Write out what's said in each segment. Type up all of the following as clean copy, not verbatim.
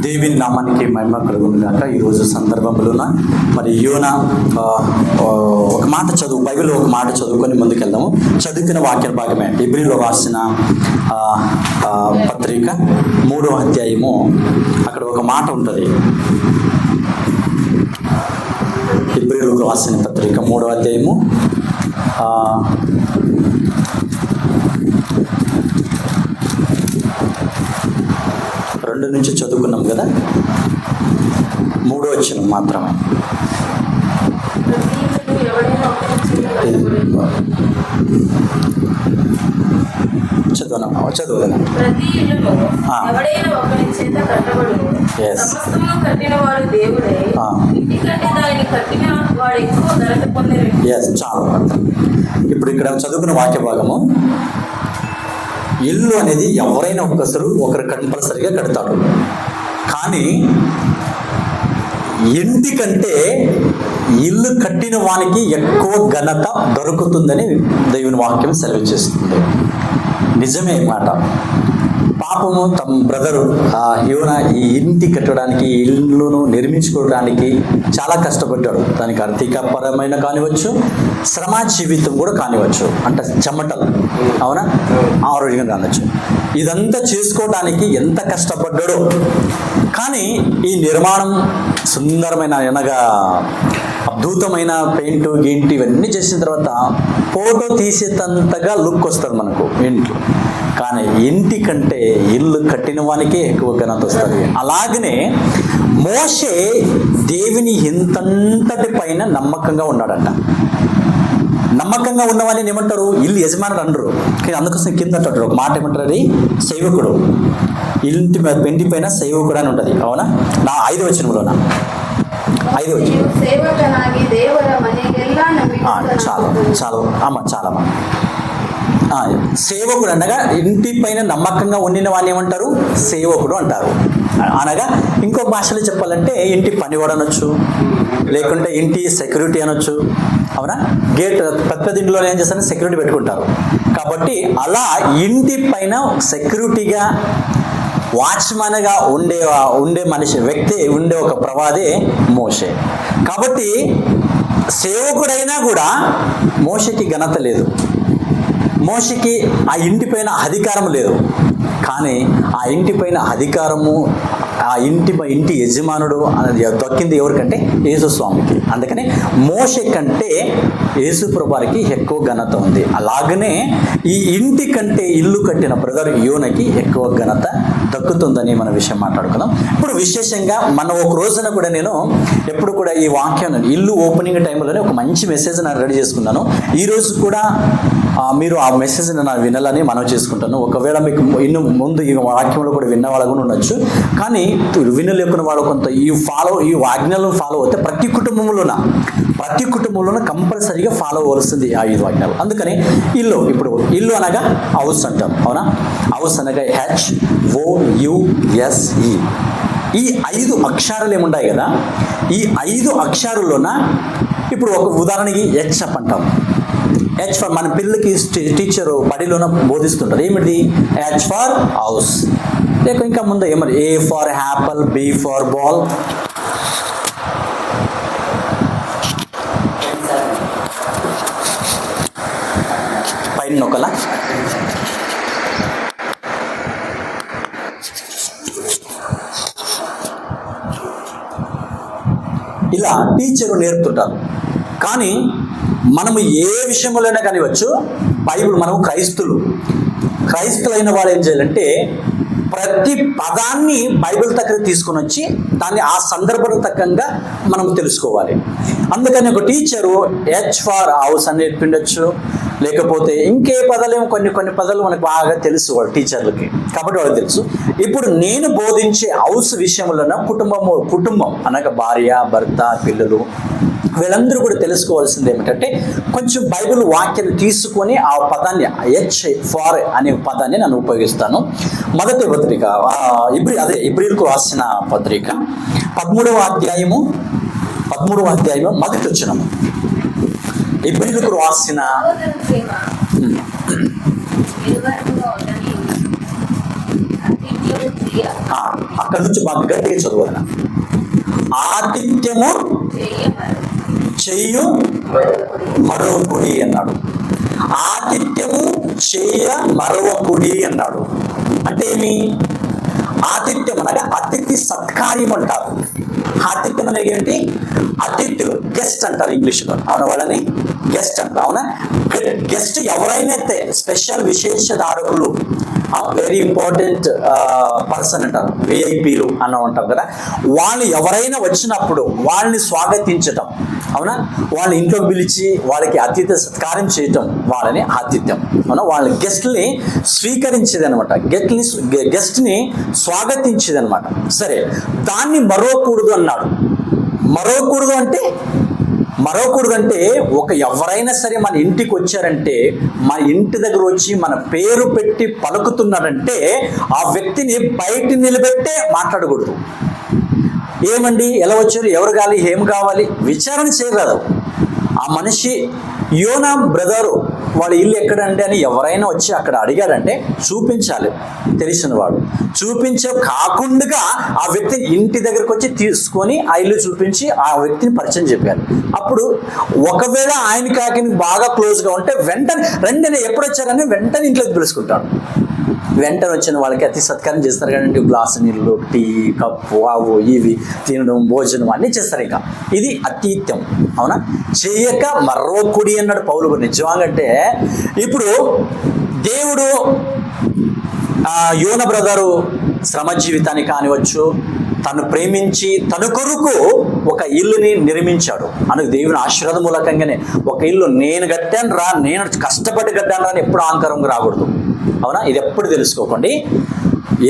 దేవుని నామానికి మహిమ కలుగును గాక. ఈరోజు సందర్భంలోన మరి యోనా ఒక మాట బైబిల్లో ఒక మాట చదువుకొని ముందుకెళ్దాము. చదువుకున్న వాక్య భాగమే హెబ్రీలో రాసిన పత్రిక 3వ అధ్యాయము. అక్కడ ఒక మాట ఉంటుంది. హెబ్రీలో రాసిన పత్రిక 3వ అధ్యాయము 2 నుంచి చదువుకున్నాం కదా, 3వ వచనం మాత్రమే. చదువుదాం. చాలు. ఇప్పుడు ఇక్కడ చదువుకున్న వాక్య భాగము, ఇల్లు అనేది ఎవరైనా ఒకరు కంపల్సరిగా కడతారు. కానీ ఇంటి కంటే ఇల్లు కట్టిన వానికి ఎక్కువ ఘనత దొరుకుతుందని దేవుని వాక్యం సెలవు చేస్తుంది. నిజమే మాట. పాపము తమ బ్రదరు యోనా ఈ ఇంటి కట్టడానికి, ఇల్లును నిర్మించుకోవడానికి చాలా కష్టపడ్డాడు. దానికి ఆర్థికపరమైన కానివచ్చు, శ్రమ జీవితం కూడా కానివచ్చు, అంటే చెమటలు, అవునా, ఆరోగ్యం కానవచ్చు. ఇదంతా చేసుకోవడానికి ఎంత కష్టపడ్డాడో. కానీ ఈ నిర్మాణం సుందరమైన, అనగా అద్భుతమైన పెయింట్ గింటి ఇవన్నీ చేసిన తర్వాత ఫోటో తీసేంతగా లుక్ వస్తుంది మనకు ఇంట్లో. కానీ ఇంటి కంటే ఇల్లు కట్టిన వానికే ఎక్కువ ఘనత వస్తుంది. అలాగనే మోషే దేవుని ఇంతంతటి పైన నమ్మకంగా ఉన్నాడంట. నమ్మకంగా ఉన్నవాని ఏమంటారు? ఇల్లు యజమానుడు అనరు. కానీ అందుకోసం కింద అంటాడు ఒక మాట, ఏమంటారు? అది సేవకుడు. ఇంటి పెండి పైన సేవకుడు అని ఉంటుంది, అవునా? 5వ వచనంలోనా? 5వ వచనం. చాలా సేవకుడు అనగా ఇంటి పైన నమ్మకంగా ఉండిన వాడిని ఏమంటారు? సేవకుడు అంటారు. అనగా ఇంకో భాషలో చెప్పాలంటే ఇంటి పనివాడు అనొచ్చు, లేకుంటే ఇంటి సెక్యూరిటీ అనొచ్చు, అవునా? గేట్ పెద్ద ఇంట్లో ఏం చేస్తారని సెక్యూరిటీ పెట్టుకుంటారు. కాబట్టి అలా ఇంటి పైన సెక్యూరిటీగా, వాచ్మెన్గా ఉండే వ్యక్తి ఉండే ఒక ప్రవాదే మోషే. కాబట్టి సేవకుడైనా కూడా మోషేకి ఘనత లేదు, మోషేకి ఆ ఇంటి పైన అధికారం లేదు. కానీ ఆ ఇంటి పైన అధికారము, ఆ ఇంటి యజమానుడు అనేది దక్కింది ఎవరికంటే యేసుస్వామికి. అందుకని మోషే కంటే యేసు ప్రభువారికి ఎక్కువ ఘనత ఉంది. అలాగనే ఈ ఇంటి కంటే ఇల్లు కట్టిన బ్రదర్ యోనకి ఎక్కువ ఘనత దక్కుతుందని మన విషయం మాట్లాడుకుందాం. ఇప్పుడు విశేషంగా మనం ఒక రోజున కూడా నేను ఎప్పుడు కూడా ఈ వాక్యం ఇల్లు ఓపెనింగ్ టైంలోనే ఒక మంచి మెసేజ్ నేను రెడీ చేసుకున్నాను. ఈరోజు కూడా మీరు ఆ మెసేజ్ని నేను వినాలని మనం చేసుకుంటాను. ఒకవేళ మీకు ఇನ್ನು ముందు ఈ వాక్యంలో కూడా విన్న వాళ్ళు కూడా ఉండొచ్చు. కానీ వినలేకున్న వాళ్ళు కొంత ఈ ఆజ్ఞలను ఫాలో అవుతే ప్రతి కుటుంబంలోన కంపల్సరీగా ఫాలో అవ్వాల్సింది ఆ 5 ఆజ్ఞలు. అందుకని ఇప్పుడు ఇల్లు అనగా హౌస్ అంటాం, అవునా? హౌస్ అనగా HOUSE. ఈ 5 అక్షరాలు ఏముంటాయి కదా, ఈ 5 అక్షరాల్లోన ఇప్పుడు ఒక ఉదాహరణకి H అంటాం. H ఫర్ మన పిల్లలకి టీచరు బడిలోన బోధిస్తుంటారు. ఏమిటి? H for house. లేక ఇంకా ముందు ఏమని? A for Apple, B for ball, పైన నొక్కల. ఇలా టీచరు నేర్పుతుంటారు. కానీ మనము ఏ విషయంలోనే కానివచ్చు, మనము క్రైస్తులైన వాళ్ళు ఏం చేయాలంటే ప్రతి పదాన్ని బైబిల్ దగ్గర తీసుకొని వచ్చి దాన్ని ఆ సందర్భం తగ్గంగా మనం తెలుసుకోవాలి. అందుకని ఒక టీచరు H ఫర్ హౌస్ అని నేర్పిండొచ్చు, లేకపోతే ఇంకే పదాలేమో కొన్ని పదాలు మనకు బాగా తెలుసు వాళ్ళు టీచర్లకి, కాబట్టి వాళ్ళకి తెలుసు. ఇప్పుడు నేను బోధించే హౌస్ విషయంలోన కుటుంబం అనగా భార్య, భర్త, పిల్లలు, వీళ్ళందరూ కూడా తెలుసుకోవాల్సింది ఏమిటంటే కొంచెం బైబిల్ వాక్యాన్ని తీసుకొని ఆ పదాన్ని H ఫార్ అనే పదాన్ని నేను ఉపయోగిస్తాను. మొదటి పత్రిక హెబ్రీయులకు రాసిన పత్రిక 13వ అధ్యాయము మొదటి వచనము. హెబ్రీయులకు రాసిన అక్కడ నుంచి బాగా గట్టిగా చదువుదన. ఆతిథ్యము చెయ్యు మరొకడి అన్నాడు. ఆతిథ్యము చెయ్య మరొకడి అన్నాడు. అంటే ఏమి? ఆతిథ్యం అనగా అతిథి సత్కార్యం అంటారు. ఆతిథ్యం అనేది ఏంటి? అతిథులు, గెస్ట్ అంటారు ఇంగ్లీష్లో. అవునా, వాళ్ళని గెస్ట్ అంటారు. అవునా, గెస్ట్ ఎవరైనా స్పెషల్ విశేషధారకులు, వెరీ ఇంపార్టెంట్ పర్సన్ అంటారు, విఐపీలు అన్న ఉంటారు కదా, వాళ్ళు ఎవరైనా వచ్చినప్పుడు వాళ్ళని స్వాగతించటం, అవునా, వాళ్ళని ఇంట్లోకి పిలిచి వాళ్ళకి అతిథి సత్కారం చేయటం వాళ్ళని ఆతిథ్యం. అవునా, వాళ్ళ గెస్ట్ని స్వీకరించేది అనమాట, గెస్ట్ని స్వాగతించేది అనమాట. సరే, దాన్ని మరోకూడదు అన్నాడు. మరోకూడదు అంటే ఎవరైనా సరే మన ఇంటికి వచ్చారంటే, మన ఇంటి దగ్గర వచ్చి మన పేరు పెట్టి పలుకుతున్నారంటే ఆ వ్యక్తిని బయట నిలబెట్టే మాట్లాడకూడదు. ఏమండి, ఎలా వచ్చారు, ఎవరు కావాలి, ఏం కావాలి విచారణ చేయరాదు. ఆ మనిషి యోనా బ్రదరు వాళ్ళ ఇల్లు ఎక్కడండి అని ఎవరైనా వచ్చి అక్కడ అడిగాడంటే చూపించాలి, తెలిసిన వాడు. కాకుండా ఆ వ్యక్తిని ఇంటి దగ్గరకు వచ్చి తీసుకొని ఆ ఇల్లు చూపించి ఆ వ్యక్తిని పరిచయం చెప్పాలి. అప్పుడు ఒకవేళ ఆయన కాకి బాగా క్లోజ్గా ఉంటే వెంటనే ఎప్పుడు వచ్చారని వెంటనే ఇంట్లోకి పిలుచుకుంటాడు. వెంటనే వచ్చిన వాళ్ళకి అతి సత్కారం చేస్తారు కదండి. గ్లాసు నీళ్ళు, టీ, కప్పు, అవు ఇవి తినడం, భోజనం అన్నీ చేస్తారు. ఇంకా ఇది అతీత్యం. అవునా, చెయ్యక మరొకడి అన్నాడు పౌలు. నిజంగా ఇప్పుడు దేవుడు యోన బ్రదరు శ్రమ జీవితాన్ని కానివచ్చు, తను ప్రేమించి తన కొరకు ఒక ఇల్లుని నిర్మించాడు. అందుకు దేవుని ఆశీర్వాద మూలకంగానే ఒక ఇల్లు నేను కట్టాను రా, నేను కష్టపడి కట్టాను రా అని ఎప్పుడు అహంకారంగా రాకూడదు. అవునా, ఇది ఎప్పుడు తెలుసుకోకండి.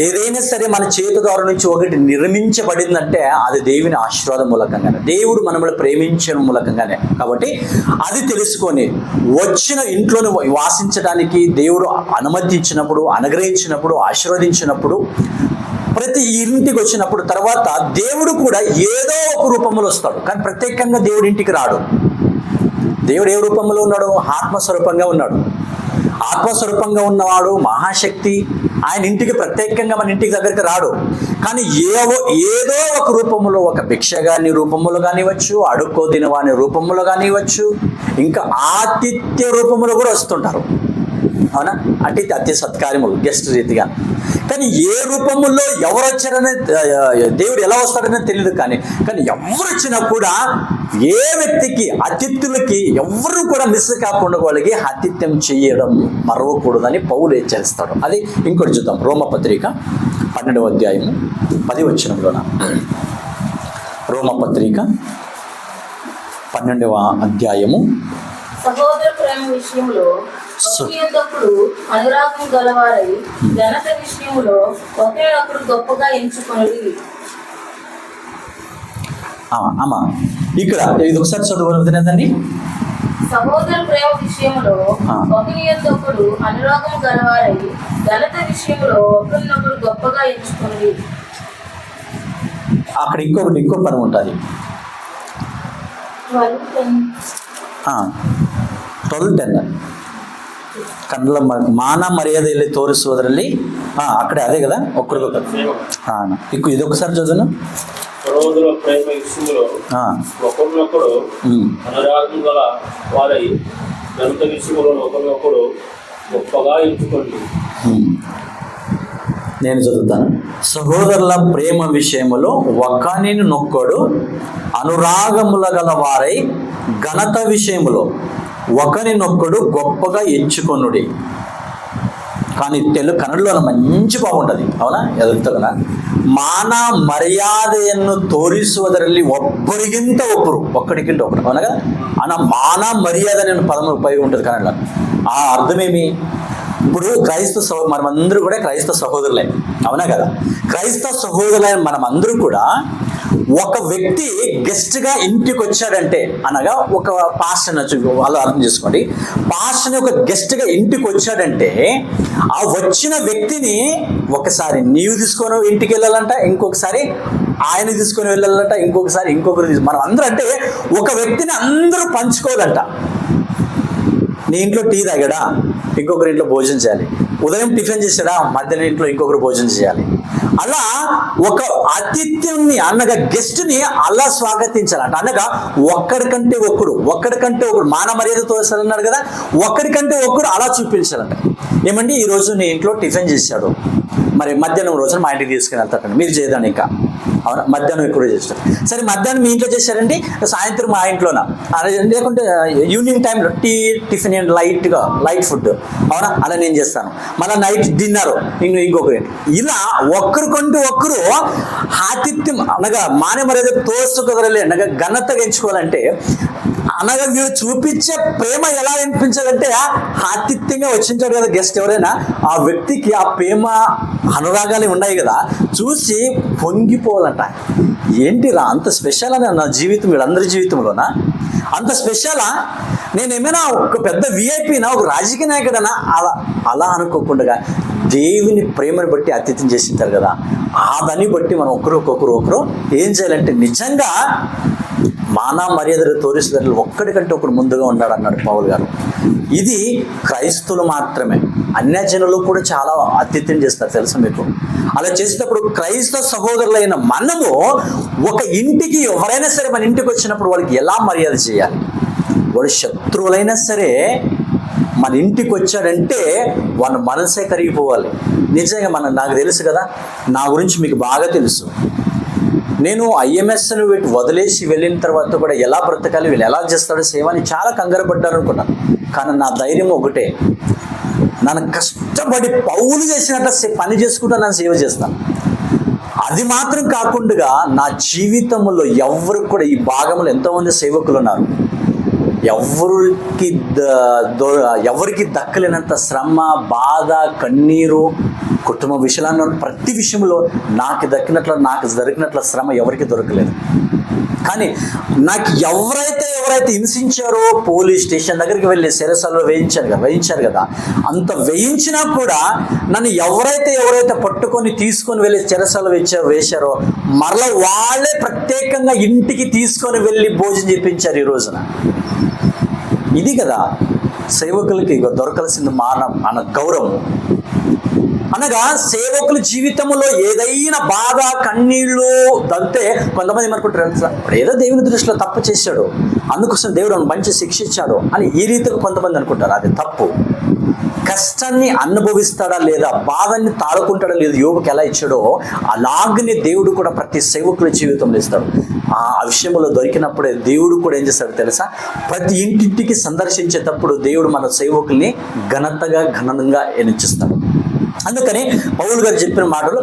ఏదైనా సరే మన చేతి ద్వారా నుంచి ఒకటి నిర్మించబడిందంటే అది దేవుని ఆశీర్వాదం మూలకంగానే, దేవుడు మనల్ని ప్రేమించడం మూలకంగానే. కాబట్టి అది తెలుసుకొని వచ్చిన ఇంట్లోని వాసించడానికి దేవుడు అనుమతించినప్పుడు, అనుగ్రహించినప్పుడు, ఆశీర్వదించినప్పుడు, ప్రతి ఇంటికి వచ్చినప్పుడు తర్వాత దేవుడు కూడా ఏదో ఒక రూపంలో వస్తాడు. కానీ ప్రత్యేకంగా దేవుడి ఇంటికి రాడు. దేవుడు ఏ రూపంలో ఉన్నాడు? ఆత్మస్వరూపంగా ఉన్నాడు. ఆత్మస్వరూపంగా ఉన్నవాడు మహాశక్తి. ఆయన ఇంటికి ప్రత్యేకంగా మన ఇంటికి దగ్గరికి రాడు. కానీ ఏదో ఒక రూపంలో, ఒక భిక్షగాని రూపంలో కానివ్వచ్చు, అడుక్కో తినవాని రూపంలో కానివ్వచ్చు, ఇంకా ఆతిథ్య రూపంలో కూడా వస్తుంటారు. అవునా, అంటే అతి సత్కార్యములు గెస్ట్ రీతిగా. కానీ ఏ రూపంలో ఎవరు వచ్చారనే, దేవుడు ఎలా వస్తాడనేది తెలియదు. కానీ ఎవరు వచ్చినా కూడా ఏ వ్యక్తికి, అతిథులకి ఎవరు కూడా మిస్ కాకుండా వాళ్ళకి ఆతిథ్యం చేయడం మరవకూడదని పౌలు హెచ్చరిస్తాడు. అది ఇంకోటి చూద్దాం. రోమపత్రిక 12వ అధ్యాయము 10వ వచనంలోన. రోమపత్రిక 12వ అధ్యాయము. సహోదర ప్రేమ విషయంలో అనురాగం గలవారై ఘనత విషయంలో ఒకరినొకరు గొప్పగా ఎంచుకొనుడి. ఇక్కడ ఇది ఒకసారి చదువుతుందండి. సహోదర ప్రేమ విషయంలో ఒకరినొకరు అనురాగం గలవారై ఘనత విషయంలో ఒకరినొకరు గొప్పగా ఎంచుకొనుడి. అక్కడ ఇంకో పని ఉంటుంది. 12:10 కన్నుల మాన మర్యాద వెళ్ళి తోరు సోదరుల్ని, అక్కడే అదే కదా. ఒక్కరికొకరు ఇది ఒకసారి చదువును. సహోదర ప్రేమ విషయంలో ఒకరినొకడు అనురాగం గల వారై ఘనత విషయంలో ఒకరినొకడు గొప్పగా ఎంచుకోండి. నేను చదువుతాను. సహోదరుల ప్రేమ విషయములో ఒకనినొక్కడు అనురాగముల గల వారై ఘనత విషయములో ఒకరినొక్కడు గొప్పగా ఎంచుకొనుడి. కానీ కన్నడలో మంచి బాగుంటుంది. అవునా, ఎదుగుతుందా? మాన మర్యాదೆಯನ್ನು ತೋರಿಸುವುದರಲ್ಲಿ ಒಬ್ಬರಿಗಿಂತ ಒಬ್ಬರು, ఒక్కడికింట ఒకడు. అవునా కదా. అన్న మాన మర్యాద అనే పదం ఉపయోగం ఉంటుంది కన్నడలో. ఆ అర్థమేమి? ఇప్పుడు మనమందరూ కూడా క్రైస్తవ సహోదరులే. అవునా కదా. క్రైస్తవ సహోదరులైన మనమందరూ కూడా ఒక వ్యక్తి గెస్ట్గా ఇంటికి వచ్చాడంటే, అనగా ఒక పాస్టర్ వాళ్ళు అర్థం చేసుకోండి. పాస్టర్ని ఒక గెస్ట్గా ఇంటికి వచ్చాడంటే ఆ వచ్చిన వ్యక్తిని ఒకసారి నీవు తీసుకొని ఇంటికి వెళ్ళాలంట, ఇంకొకసారి ఆయన తీసుకొని వెళ్ళాలంట, ఇంకొకసారి ఇంకొకరు మనం అందరూ అంటే ఒక వ్యక్తిని అందరూ పంచుకోవాలంట. నీ ఇంట్లో టీ తాగాడా, ఇంకొకరి ఇంట్లో భోజనం చేయాలి. ఉదయం టిఫిన్ చేశాడా, మధ్యాహ్నం ఇంట్లో ఇంకొకరు భోజనం చేయాలి. అలా ఒక ఆతిథ్యాన్ని అనగా గెస్ట్ని అలా స్వాగతించాలంట. అనగా ఒక్కడికంటే ఒకడు మాన మర్యాదతో అన్నాడు కదా, ఒక్కడికంటే ఒక్కడు అలా చూపించాలంట. ఏమండి ఈరోజు నీ ఇంట్లో టిఫిన్ చేశాడు, మరి మధ్యాహ్నం రోజున మా ఇంటికి తీసుకుని వెళ్తారండి, మీరు చేయదాన్ని ఇంకా అవునా, మధ్యాహ్నం ఇక్కడ చేస్తారు. సరే మధ్యాహ్నం మీ ఇంట్లో చేశారండి, సాయంత్రం మా ఇంట్లోనా, లేకుంటే ఈవినింగ్ టైంలో టిఫిన్ అండ్ లైట్ ఫుడ్ అవునా, అలా నేను చేస్తాను. మళ్ళీ నైట్ డిన్నర్ ఇంకొకరు. ఇలా ఒక్కరికంటూ ఒక్కరు ఆతిథ్యం అనగా మాన మర్యాద తోస్తు కుదరలే అనగా ఘనతగా ఎంచుకోవాలంటే అనగా వీళ్ళు చూపించే ప్రేమ ఎలా అనిపించాలంటే ఆతిథ్యంగా వచ్చింటాడు కదా గెస్ట్ ఎవరైనా, ఆ వ్యక్తికి ఆ ప్రేమ అనురాగాలు ఉన్నాయి కదా, చూసి పొంగిపోవాలంట. ఏంటిరా అంత స్పెషల్ అని నా జీవితం, వీళ్ళందరి జీవితంలోనా అంత స్పెషలా, నేను ఏమైనా ఒక పెద్ద విఐపినా, ఒక రాజకీయ నాయకుడనా, అలా అనుకోకుండా దేవుని ప్రేమను బట్టి ఆతిథ్యం చేసింటారు కదా, ఆ దాన్ని బట్టి మనం ఒకరు ఏం చేయాలంటే నిజంగా మానా మర్యాదలు తోరిస్తున్న ఒక్కడికంటే ఒకడు ముందుగా ఉన్నాడు అన్నాడు పౌలు గారు. ఇది క్రైస్తవులు మాత్రమే, అన్యజనులు కూడా చాలా ఆతిథ్యం చేస్తారు తెలుసా మీకు. అలా చేసేటప్పుడు క్రైస్తవ సహోదరులైన మనము ఒక ఇంటికి ఎవరైనా సరే మన ఇంటికి వచ్చినప్పుడు వాళ్ళకి ఎలా మర్యాద చేయాలి. వాడు శత్రువులైనా సరే మన ఇంటికి వచ్చాడంటే వాళ్ళ మనసే కరిగిపోవాలి. నిజంగా నాకు తెలుసు కదా, నా గురించి మీకు బాగా తెలుసు. నేను ఐఎంఎస్ను వదిలేసి వెళ్ళిన తర్వాత కూడా ఎలా బ్రతకాలి, వీళ్ళు ఎలా చేస్తాడో సేవ అని చాలా కంగారు పడ్డారు అనుకున్నాను. కానీ నా ధైర్యం ఒకటే, నన్ను కష్టపడి పౌలు చేసినట్టు పని చేసుకుంటూ నన్ను సేవ చేస్తాను. అది మాత్రం కాకుండా నా జీవితంలో ఎవరికి కూడా ఈ భాగంలో ఎంతోమంది సేవకులు ఉన్నారు, ఎవరికి దక్కలేనంత శ్రమ, బాధ, కన్నీరు, కుటుంబ విషయాలను ప్రతి విషయంలో నాకు జరిగినట్ల శ్రమ ఎవరికి దొరకలేదు. కానీ నాకు ఎవరైతే హింసించారో పోలీస్ స్టేషన్ దగ్గరికి వెళ్ళి శిరస్సులో వేయించారు కదా, అంత వేయించినా కూడా నన్ను ఎవరైతే పట్టుకొని తీసుకొని వెళ్ళి శిరస్సులో వేశారో మరలా వాళ్ళే ప్రత్యేకంగా ఇంటికి తీసుకొని వెళ్ళి భోజనం చేయించారు ఈ రోజున. ఇది కదా సేవకులకి దొరకాల్సింది అన్న గౌరవం. అనగా సేవకుల జీవితంలో ఏదైనా బాధ, కన్నీళ్ళు తగ్గితే కొంతమంది ఏమనుకుంటారు, ఏదో దేవుని దృష్టిలో తప్పు చేశాడు, అందుకోసం దేవుడు మంచి శిక్ష ఇచ్చాడు అని ఈ రీతిగా కొంతమంది అనుకుంటారు. అది తప్పు. కష్టాన్ని అనుభవిస్తాడా లేదా, బాధని తాడుకుంటాడా లేదా, యోగుకి ఎలా ఇచ్చాడో అలాగనే దేవుడు కూడా ప్రతి సేవకుల జీవితంలో ఇస్తాడు. ఆ విషయంలో దొరికినప్పుడే దేవుడు కూడా ఏం చేస్తాడు తెలుసా, ప్రతి ఇంటింటికి సందర్శించేటప్పుడు దేవుడు మన సేవకుల్ని ఘనంగా ఎన్నిచ్చిస్తాడు. అందుకని పౌలు గారు చెప్పిన మాటలు,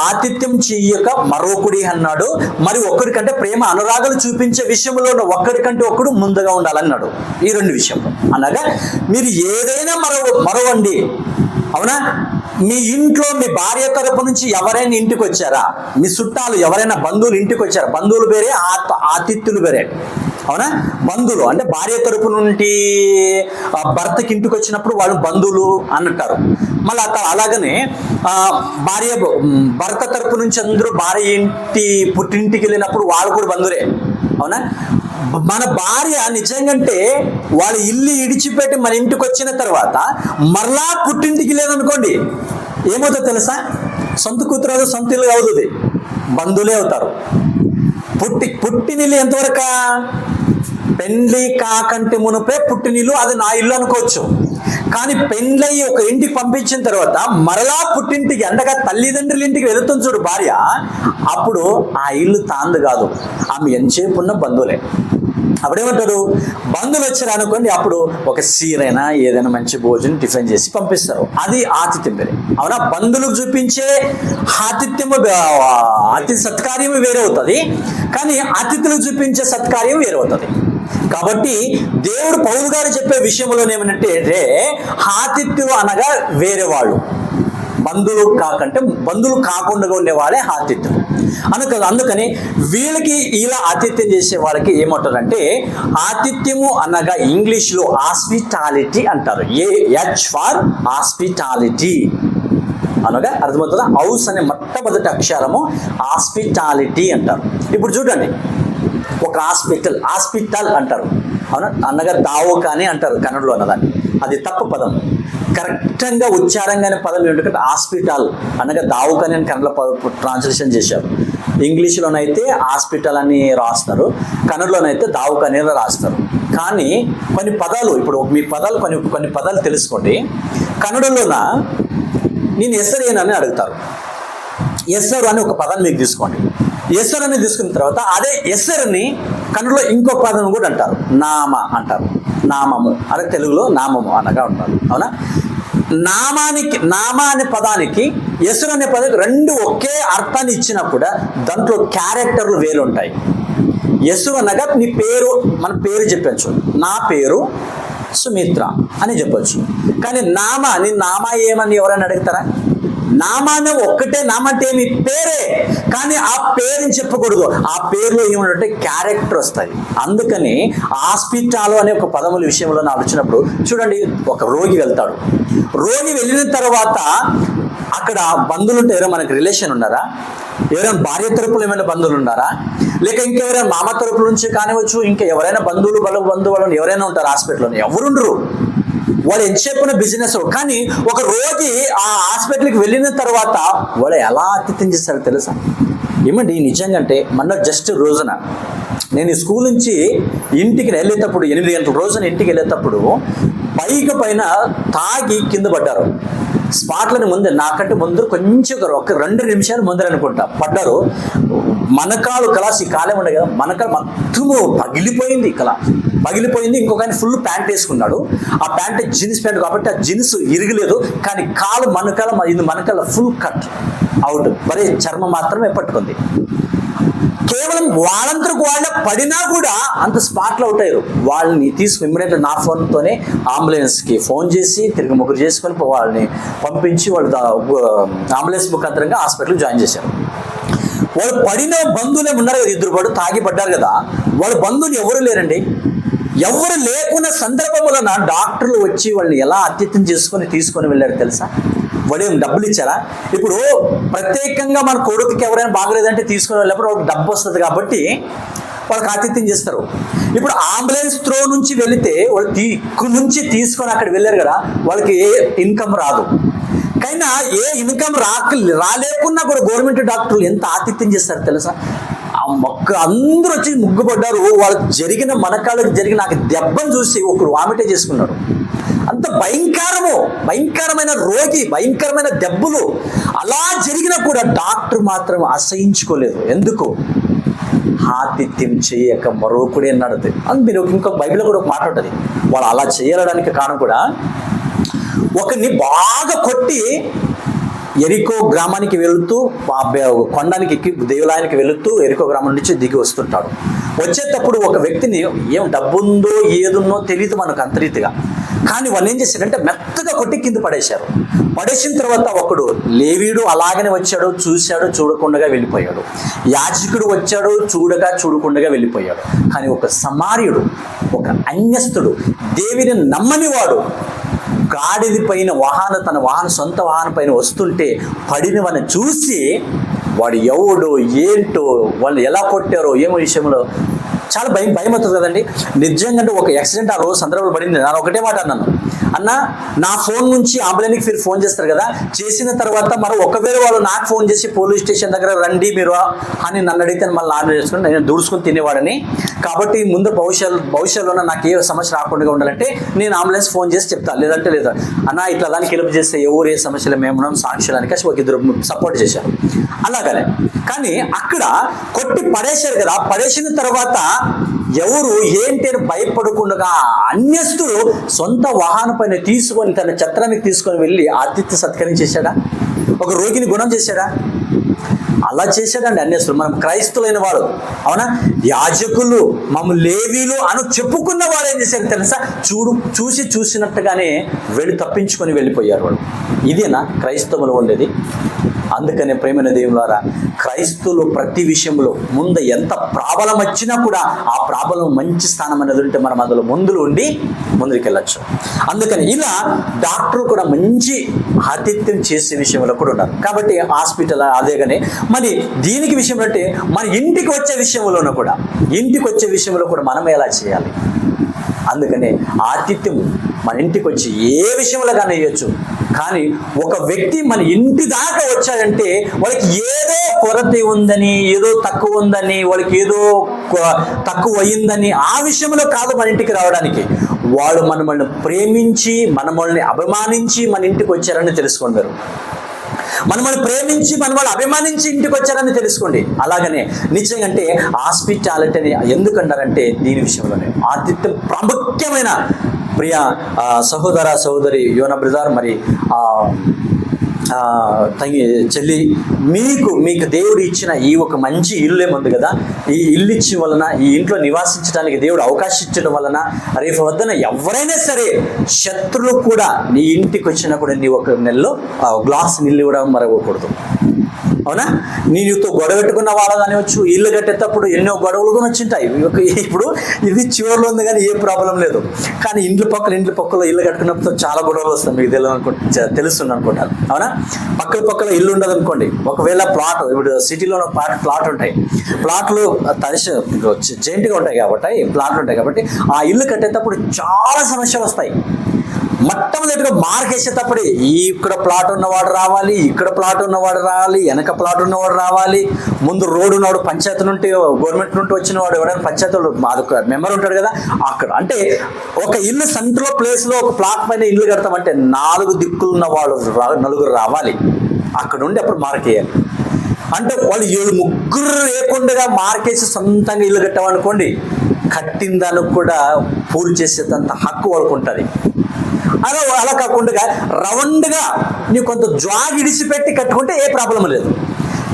ఆతిథ్యం చెయ్యక మరొకడి అన్నాడు, మరి ఒక్కడికంటే ప్రేమ అనురాగాలు చూపించే విషయంలో ఒక్కడికంటే ఒక్కడు ముందుగా ఉండాలన్నాడు. ఈ రెండు విషయంలో అనగా మీరు ఏదైనా మరవండి అవునా. మీ ఇంట్లో మీ భార్య తరపు నుంచి ఎవరైనా ఇంటికి వచ్చారా, మీ చుట్టాలు ఎవరైనా బంధువులు ఇంటికి వచ్చారా, బంధువులు వేరే ఆతిథ్యులు వేరే అవునా. బంధువులు అంటే భార్య తరపు నుండి భర్తకి ఇంటికి వచ్చినప్పుడు వాళ్ళు బంధువులు అంటారు. మళ్ళీ అలాగనే భర్త తరపు నుంచి అందరూ భార్య పుట్టింటికి వెళ్ళినప్పుడు వాళ్ళు కూడా బంధువులే అవునా. మన భార్య నిజంగంటే వాళ్ళ ఇల్లు ఇడిచిపెట్టి మన ఇంటికి వచ్చిన తర్వాత మరలా పుట్టింటికి లేదనుకోండి, ఏమవుతుందో తెలుసా, సొంత కూతురు సొంత ఇల్లు అవుతుంది, బంధువులే అవుతారు. పుట్టినిల్లు ఎంతవరకు, పెండ్లి కాకంటే మునుపే పుట్టినిల్లు అది నా ఇల్లు అనుకోవచ్చు. కానీ పెండ్లయ్యి ఒక ఇంటికి పంపించిన తర్వాత మరలా పుట్టింటికి అండగా తల్లిదండ్రుల ఇంటికి వెళుతుంది చూడు భార్య, అప్పుడు ఆ ఇల్లు తాందు కాదు, ఆమె ఎంతసేపు ఉన్న బంధువులే. అప్పుడేమంటాడు, బంధువులు వచ్చారు అనుకోండి, అప్పుడు ఒక సీరైనా ఏదైనా మంచి భోజనం టిఫిన్ చేసి పంపిస్తారు, అది ఆతిథ్యం వేరే అవునా. బంధువులకు చూపించే సత్కార్యం వేరే అవుతుంది, కానీ అతిథులకు చూపించే సత్కార్యం వేరే అవుతుంది. కాబట్టి దేవుడు పౌలు గారు చెప్పే విషయంలో ఏమంటే ఆతిథ్యులు అనగా వేరే వాళ్ళు, బంధువులు కాకుండా ఉండేవాళ్ళే ఆతిథ్యులు అందుకని వీళ్ళకి ఇలా ఆతిథ్యం చేసే వాళ్ళకి ఏమంటారంటే, ఆతిథ్యము అనగా ఇంగ్లీష్లో హాస్పిటాలిటీ అంటారు. ఏహెచ్ ఫర్ హాస్పిటాలిటీ అనగా అర్థమవుతుందా. హౌస్ అనే మొట్టమొదటి అక్షరము హాస్పిటాలిటీ అంటారు. ఇప్పుడు చూడండి, ఒక హాస్పిటల్ అంటారు అవునా, అనగా దావోకాని అంటారు కన్నడలో అన్నదాన్ని, అది తప్పు పదం. కరెక్ట్గా ఉచ్చారంగా అనే పదం ఏంటంటే హాస్పిటల్ అనగా దావుకని అని కన్నడలో ట్రాన్స్లేషన్ చేశారు. ఇంగ్లీష్లోనైతే హాస్పిటల్ అని రాస్తారు, కన్నడలోనైతే దావుకని అని రాస్తారు. కానీ కొన్ని పదాలు, ఇప్పుడు మీ పదాలు కొన్ని పదాలు తెలుసుకోండి. కన్నడలోన నేను ఎస్సరేనని అడుగుతారు. ఎస్సరు అని ఒక పదాన్ని మీకు తీసుకోండి. ఎస్సర్ అని తీసుకున్న తర్వాత అదే ఎస్సర్ని కన్నడలో ఇంకొక పదం కూడా అంటారు, నామ అంటారు. నామము అదే తెలుగులో నామము అనగా ఉంటారు. అవునా? నామ అనే పదానికి ఎస్సర్ అనే పదానికి రెండు ఒకే అర్థాన్ని ఇచ్చినా కూడా దాంట్లో క్యారెక్టర్లు వేరు ఉంటాయి. ఎస్సరు అనగా నీ పేరు, మన పేరు చెప్పచ్చు. నా పేరు సుమిత్ర అని చెప్పచ్చు. కానీ నీ నామ ఏమని ఎవరైనా అడుగుతారా? నామాన్ని ఒక్కటే, నామ అంటే మీ పేరే, కానీ ఆ పేరుని చెప్పకూడదు. ఆ పేరులో ఏమంటే క్యారెక్టర్ వస్తుంది. అందుకని హాస్పిటల్ అనే ఒక పదముల విషయంలో నాకు వచ్చినప్పుడు చూడండి, ఒక రోగి వెళ్తాడు. రోగి వెళ్ళిన తర్వాత అక్కడ బంధువులు ఉంటే ఎవరైనా మనకి రిలేషన్ ఉన్నారా? ఎవరైనా భార్య తరపులు ఏమైనా బంధువులు ఉన్నారా? లేక ఇంకెవరైనా మామ తరపుల నుంచి కానివచ్చు, ఇంకా ఎవరైనా బంధువులు ఎవరైనా ఉంటారు హాస్పిటల్లో? ఎవరుండరు. వాళ్ళు ఎంతసేపున బిజినెస్. కానీ ఒక రోగి ఆ హాస్పిటల్కి వెళ్ళిన తర్వాత వాళ్ళు ఎలా ఆతిథ్యం చేస్తారో తెలుసా? ఏమండి నిజంగా అంటే మొన్న జస్ట్ రోజున నేను స్కూల్ నుంచి ఇంటికి వెళ్ళేటప్పుడు 8 గంటల రోజున ఇంటికి వెళ్ళేటప్పుడు బైక్ పైన తాగి కింద పడ్డారు. స్పాట్లని ముందే నాకంటే ముందు కొంచెం ఒక 2 నిమిషాలు ముందర అనుకుంటా పడ్డారు. మనకాలు కలాసి కాలే ఉండే కదా, మనకాలు మొత్తము పగిలిపోయింది. ఇంకొక ఆయన ఫుల్ ప్యాంట్ వేసుకున్నాడు. ఆ ప్యాంట్ జీన్స్ ప్యాంట్ కాబట్టి ఆ జీన్స్ ఇరగలేదు, కానీ కాలు మనకాల ఫుల్ కట్ అవుట్, మరి చర్మం మాత్రమే పట్టుకుంది. కేవలం వాళ్ళందరికి వాళ్ళ పడినా కూడా అంత స్పాట్లో అవుట్ అయ్యారు. వాళ్ళని తీసుకుని ఇమ్మీడియట్గా నా ఫోన్తోనే అంబులెన్స్కి ఫోన్ చేసి తిరిగి ముగ్గురు చేసుకొని వాళ్ళని పంపించి వాళ్ళు అంబులెన్స్ ముఖాంతరంగా హాస్పిటల్ జాయిన్ చేశారు. వాళ్ళు పడిన బంధువులే ఉన్నారు కదా, 2 తాగి పడ్డారు కదా, వాళ్ళ బంధువులు ఎవరు లేరండి. ఎవరు లేకున్న సందర్భంలో డాక్టర్లు వచ్చి వాళ్ళని ఎలా ఆతిథ్యం చేసుకొని తీసుకొని వెళ్ళారు తెలుసా? వాళ్ళు ఏం డబ్బులు ఇచ్చారా? ఇప్పుడు ప్రత్యేకంగా మన కొడుకుకి ఎవరైనా బాగలేదంటే తీసుకొని వెళ్ళినప్పుడు వాళ్ళకి డబ్బు వస్తుంది కాబట్టి వాళ్ళకి ఆతిథ్యం చేస్తారు. ఇప్పుడు అంబులెన్స్ త్రో నుంచి వెళితే వాళ్ళు ఇక్కడ నుంచి తీసుకొని అక్కడ వెళ్ళారు కదా, వాళ్ళకి ఏ ఇన్కమ్ రాదు. కైనా ఏ ఇన్కమ్ రాలేకున్నా కూడా గవర్నమెంట్ డాక్టర్లు ఎంత ఆతిథ్యం చేస్తారు తెలుసా? అందరూ వచ్చి ముగ్గుపడ్డారు. వాళ్ళకి జరిగిన మనకాళ్ళకి జరిగిన నాకు దెబ్బను చూసి ఒకరు వామిటే చేసుకున్నాడు. అంత భయంకరమైన రోగి, భయంకరమైన దెబ్బలు అలా జరిగినా కూడా డాక్టర్ మాత్రం అసహించుకోలేదు. ఎందుకు? ఆతిథ్యం చేయక మరొకడే నడదు. మీరు ఇంకొక బైబిల్లో కూడా ఒక మాట ఉంటుంది, వాళ్ళు అలా చేయడానికి కారణం కూడా ఒకరిని బాగా కొట్టి ఎరికో గ్రామానికి వెళుతూ కొండానికి ఎక్కి దేవాలయానికి వెళుతూ ఎరికో గ్రామం నుంచి దిగి వస్తుంటాడు. వచ్చేటప్పుడు ఒక వ్యక్తిని ఏం డబ్బుందో ఏదుందో తెలియదు మనకు అంతరీతిగా, కానీ వాళ్ళు ఏం చేశారంటే మెత్తగా కొట్టి కింద పడేసిన తర్వాత ఒకడు లేవీడు అలాగనే వచ్చాడు, చూశాడు, చూడకుండా వెళ్ళిపోయాడు. యాజకుడు వచ్చాడు, చూడకుండా వెళ్ళిపోయాడు. కానీ ఒక సమార్యుడు, ఒక అన్యస్తుడు, దేవిని నమ్మనివాడు గాడిద పైన తన సొంత వాహనం పైన వస్తుంటే పడినవని చూసి వాడు ఎవడో ఏంటో వాళ్ళు ఎలా కొట్టారో ఏమో విషయంలో చాలా భయం అవుతుంది కదండి. నిజంగా అంటే ఒక యాక్సిడెంట్ ఆ రోజు సందర్భంలో పడింది. నేను ఒకటే మాట అన్నాను, అన్న నా ఫోన్ నుంచి అంబులెన్స్కి మీరు ఫోన్ చేస్తారు కదా, చేసిన తర్వాత మరి ఒకవేళ వాళ్ళు నాకు ఫోన్ చేసి పోలీస్ స్టేషన్ దగ్గర రండి మీరు అని నన్ను అడిగితే మళ్ళీ ఆర్డర్ చేసుకుని నేను దూడుచుకుని తినేవాడని, కాబట్టి ముందు భవిష్యత్తులో నాకు ఏ సమస్య రాకుండా ఉండాలంటే నేను అంబులెన్స్ ఫోన్ చేసి చెప్తాను, లేదంటే లేదా అన్న ఇట్లా దానికి హెల్ప్ చేస్తే ఎవరు ఏ సమస్యలు మేము సాక్షులానికి ఒక 2 సపోర్ట్ చేశారు అలాగనే. కానీ అక్కడ కొట్టి పడేశారు కదా, పడేసిన తర్వాత ఎవరు ఏంటి అని భయపడకుండా అన్యస్తుడు సొంత వాహనం పైన తీసుకొని తన ఛత్రానికి తీసుకొని వెళ్ళి ఆతిథ్య సత్కారం చేశాడా? ఒక రోగిని గుణం చేశాడా? అలా చేశాడండి అన్యస్తుడు. మనం క్రైస్తవులైన వాడు, అవునా, యాజకులు మమ్మల్ని లేవీలు అని చెప్పుకున్న వాడు ఏం చేశారు తెలుసా? చూసినట్టుగానే తప్పించుకొని వెళ్ళిపోయారు వాళ్ళు. ఇదేనా క్రైస్తవులు ఉండేది? అందుకనే ప్రేమైన దేవులారా, క్రైస్తవులు ప్రతి విషయంలో ముందు ఎంత ప్రాబలం వచ్చినా కూడా ఆ ప్రాబలం మంచి స్థానం అనేది ఉంటే మనం అందులో ముందుకు వెళ్ళచ్చు. అందుకని ఇలా డాక్టర్ కూడా మంచి ఆతిథ్యం చేసే విషయంలో కూడా ఉన్నారు. కాబట్టి హాస్పిటల్ అదేగానే మరి దీనికి విషయం అంటే మన ఇంటికి వచ్చే విషయంలో కూడా మనం ఎలా చేయాలి? అందుకనే ఆతిథ్యం మన ఇంటికి వచ్చి ఏ విషయంలో కానీ ఇవ్వచ్చు. కానీ ఒక వ్యక్తి మన ఇంటి దాకా వచ్చాడంటే వాళ్ళకి ఏదో కొరత ఉందని, ఏదో తక్కువ ఉందని, వాళ్ళకి ఏదో తక్కువ అయిందని ఆ విషయంలో కాదు మన ఇంటికి రావడానికి. వాళ్ళు మనల్ని ప్రేమించి మనల్ని అభిమానించి మన ఇంటికి వచ్చారని తెలుసుకోండి. మీరు మనల్ని ప్రేమించి మనల్ని అభిమానించి ఇంటికి వచ్చారని తెలుసుకోండి. అలాగనే నిజంగా అంటే హాస్పిటాలిటీ అని ఎందుకంటారంటే దీని విషయంలోనే ఆతిథ్యం ప్రాముఖ్యమైన. ప్రియ సహోదర సహోదరి యోన బ్రదర్, మరి చెల్లి, మీకు దేవుడు ఇచ్చిన ఈ ఒక మంచి ఇల్లు ఉంది కదా, ఈ ఇల్లు ఇచ్చిన వలన, ఈ ఇంట్లో నివాసించడానికి దేవుడు అవకాశం ఇచ్చడం వలన రేపు వద్దన ఎవరైనా సరే శత్రులు కూడా నీ ఇంటికి వచ్చినా కూడా నీ ఒక నెలలో గ్లాస్ నీళ్ళు ఇవ్వడం మరవకూడదు. అవునా? నీతో గొడవ పెట్టుకున్న వాళ్ళు కానివచ్చు, ఇల్లు కట్టేటప్పుడు ఎన్నో గొడవలు కూడా వచ్చింటాయి. ఇప్పుడు ఇది చివరిలో ఉంది కానీ ఏ ప్రాబ్లం లేదు. కానీ ఇండ్ల పక్కల ఇల్లు కట్టుకున్నప్పుడు చాలా గొడవలు వస్తాయి. మీకు తెలుస్తుంది అనుకుంటారు. అవునా? పక్కల ఇల్లు ఉండదు అనుకోండి. ఒకవేళ ప్లాట్, ఇప్పుడు సిటీలో ప్లాట్ ఉంటాయి, ప్లాట్లు జైంట్గా ఉంటాయి కాబట్టి ఆ ఇల్లు కట్టేటప్పుడు చాలా సమస్యలు వస్తాయి. మొట్టమొదటిగా మార్కేసేటప్పుడే ఇక్కడ ప్లాట్ ఉన్నవాడు రావాలి, ఇక్కడ ప్లాట్ ఉన్నవాడు రావాలి, వెనక ప్లాట్ ఉన్నవాడు రావాలి, ముందు రోడ్డు ఉన్నవాడు పంచాయతీ నుండి గవర్నమెంట్ నుండి వచ్చిన వాడు ఎవరైనా పంచాయతీలో మాదొక మెంబర్ ఉంటాడు కదా అక్కడ. అంటే ఒక ఇల్లు సెంట్రల్ ప్లేస్లో ఒక ప్లాట్ పైన ఇల్లు కడతామంటే 4 దిక్కులు ఉన్న వాళ్ళు 4 రావాలి. అక్కడ నుండి అప్పుడు మార్కేయాలి. అంటే వాళ్ళు 7 ముగ్గురు లేకుండా మార్కేసి సొంతంగా ఇల్లు కట్టామనుకోండి, కట్టిన దానికి కూడా పూర్తి చేసేంత హక్కు వాళ్ళకు ఉంటుంది. అలా కాకుండా రౌండ్గా నీకు కొంత జాగ్ ఇడిసిపెట్టి కట్టుకుంటే ఏ ప్రాబ్లం లేదు.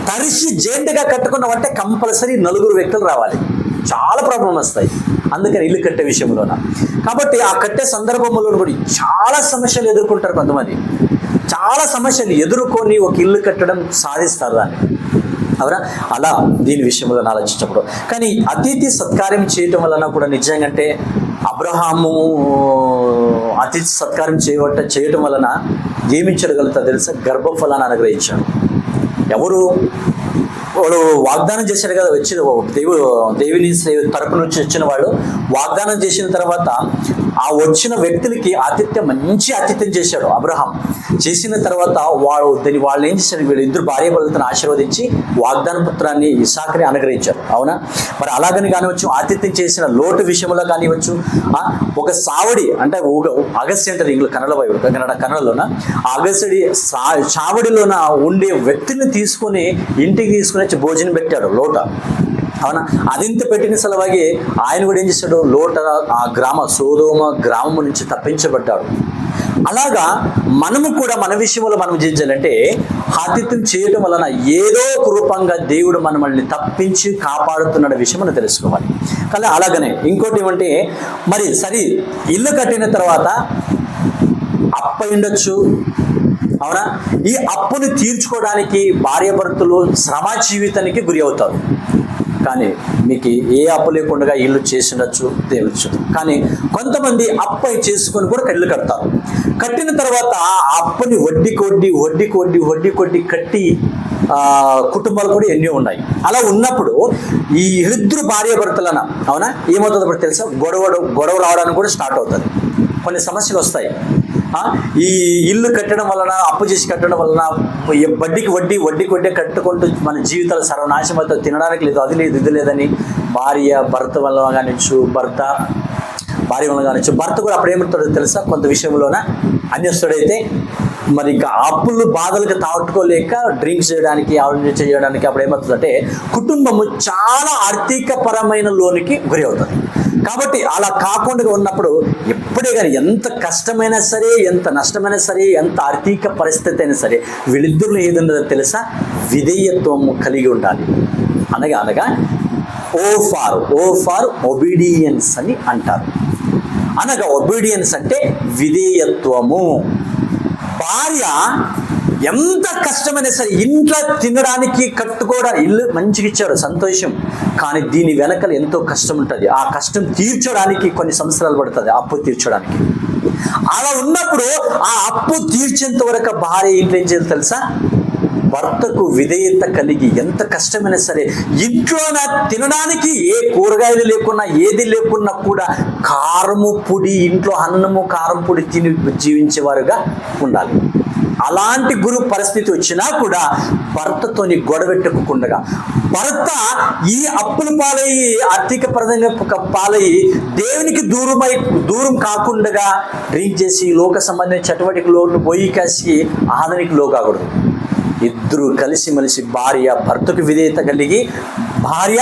తరిసి జైంట్గా కట్టుకున్నామంటే కంపల్సరీ 4 వ్యక్తులు రావాలి. చాలా ప్రాబ్లం వస్తాయి. అందుకని ఇల్లు కట్టే విషయంలోన. కాబట్టి ఆ కట్టే సందర్భంలో కూడా చాలా సమస్యలు ఎదుర్కొంటారు కొంతమంది. చాలా సమస్యలు ఎదుర్కొని ఒక ఇల్లు కట్టడం సాధిస్తారు దాన్ని. అవునా? అలా దీని విషయంలో ఆలోచించినప్పుడు కానీ అతిథి సత్కార్యం చేయటం వలన కూడా నిజంగా అంటే అబ్రహాము అతిథి సత్కారం చేయటం వలన ఏమించగలుగుతా తెలుసా? గర్భఫలాన్ని అనుగ్రహించాడు. ఎవరు? వాడు వాగ్దానం చేశాడు కదా, దేవుని తరపు నుంచి వచ్చిన వాడు వాగ్దానం చేసిన తర్వాత ఆ వచ్చిన వ్యక్తులకి మంచి ఆతిథ్యం చేశాడు అబ్రహాం. చేసిన తర్వాత వాళ్ళు ఏం చేశాడు? వీళ్ళు 2 భార్యాభర్తలను ఆశీర్వదించి వాగ్దాన పుత్రాన్ని ఇస్సాకుని అనుగ్రహించారు. అవునా? మరి అలాగని కానివచ్చు, ఆతిథ్యం చేసిన లోటు విషయంలో కానివచ్చు, ఒక సావడి అంటే అగస్త్య అంటారు ఇంగ్లీష్ కన్నడలోన అగస్త్యుడి చావడిలోన ఉండే వ్యక్తిని తీసుకొని ఇంటికి తీసుకుని వచ్చి భోజనం పెట్టాడు లోట. అవునా? అదింత పెట్టిన సలవాగి ఆయన కూడా ఏం చేశాడు? లోట ఆ సోదోమ గ్రామం నుంచి తప్పించబడ్డాడు. అలాగా మనము కూడా మన విషయంలో మనం చేయాలంటే ఆతిథ్యం చేయడం వలన ఏదో ఒక రూపంగా దేవుడు మనల్ని తప్పించి కాపాడుతున్న విషయం మనం తెలుసుకోవాలి. కానీ అలాగనే ఇంకోటి ఏమంటే, మరి సరే ఇల్లు కట్టిన తర్వాత అప్పు ఉండొచ్చు. అవునా? ఈ అప్పుని తీర్చుకోవడానికి భార్యాభర్తలు శ్రమ జీవితానికి గురి అవుతారు. కానీ మీకు ఏ అప్పు లేకుండా ఇల్లు చేసిండొచ్చు దేవుడు. కానీ కొంతమంది అప్పు చేసుకొని కూడా ఇల్లు కడతారు. కట్టిన తర్వాత ఆ అప్పుని వడ్డీ కొడ్డి కట్టి కుటుంబాలు కూడా ఎన్నో ఉన్నాయి. అలా ఉన్నప్పుడు ఈ 2 భార్యాభర్తలన అవునా ఏమవుతుంది అప్పుడు తెలుసా? గొడవ రావడానికి కూడా స్టార్ట్ అవుతుంది. కొన్ని సమస్యలు వస్తాయి. ఈ ఇల్లు కట్టడం వలన, అప్పు చేసి కట్టడం వలన వడ్డీ కట్టుకుంటూ మన జీవితాలు సర్వనాశనం అవుతుంది. తినడానికి లేదు, అది లేదు, ఇది లేదని భర్త వల్ల కానిచ్చు, భార్య వల్ల కానిచ్చు. భర్త కూడా అప్పుడు ఏమవుతుందో తెలుసా? కొంత విషయంలోన అన్యస్తుడైతే మరి ఇంకా అప్పులు బాధలకు తాట్టుకోలేక డ్రింక్స్ చేయడానికి అప్పుడు ఏమవుతుందంటే కుటుంబము చాలా ఆర్థికపరమైన లోనికి గురి అవుతుంది. కాబట్టి అలా కాకుండా ఉన్నప్పుడు ఎప్పుడే కానీ ఎంత కష్టమైనా సరే, ఎంత నష్టమైనా సరే, ఎంత ఆర్థిక పరిస్థితి అయినా సరే వీళ్ళిద్దరిలో ఏదన్నదో తెలుసా? విధేయత్వం కలిగి ఉండాలి. అనగా ఓ ఫార్ ఒబీడియన్స్ అని అంటారు. అనగా ఒబీడియన్స్ అంటే విధేయత్వము. భార్య ఎంత కష్టమైనా సరే ఇంట్లో తినడానికి కట్టుకోవడానికి ఇల్లు మంచిగా ఇచ్చాడు, సంతోషం. కానీ దీని వెనకాల ఎంతో కష్టం ఉంటుంది. ఆ కష్టం తీర్చడానికి కొన్ని సంవత్సరాలు పడుతుంది, అప్పు తీర్చడానికి. అలా ఉన్నప్పుడు ఆ అప్పు తీర్చేంత వరకు భార్య ఇంట్లో ఏం చేయాలి తెలుసా? భర్తకు విధేయత కలిగి ఎంత కష్టమైనా సరే ఇంట్లోన తినడానికి ఏ కూరగాయలు లేకున్నా ఏది లేకున్నా కూడా కారము పొడి, ఇంట్లో అన్నము కారం పొడి తిని జీవించేవారుగా ఉండాలి. అలాంటి గురు పరిస్థితి వచ్చినా కూడా భర్తతోని గొడవెట్టుకోకుండా, భర్త ఈ అప్పుల పాలయ్యి ఆర్థిక పరంగా పాలయ్యి దేవునికి దూరం కాకుండా డ్రింక్ చేసి లోక సంబంధించిన చటవటికలో పోయి కాసి ఆదరణకి లో కాకూడదు. ఇద్దరు కలిసిమెలిసి భర్తకు విధేయత కలిగి భార్య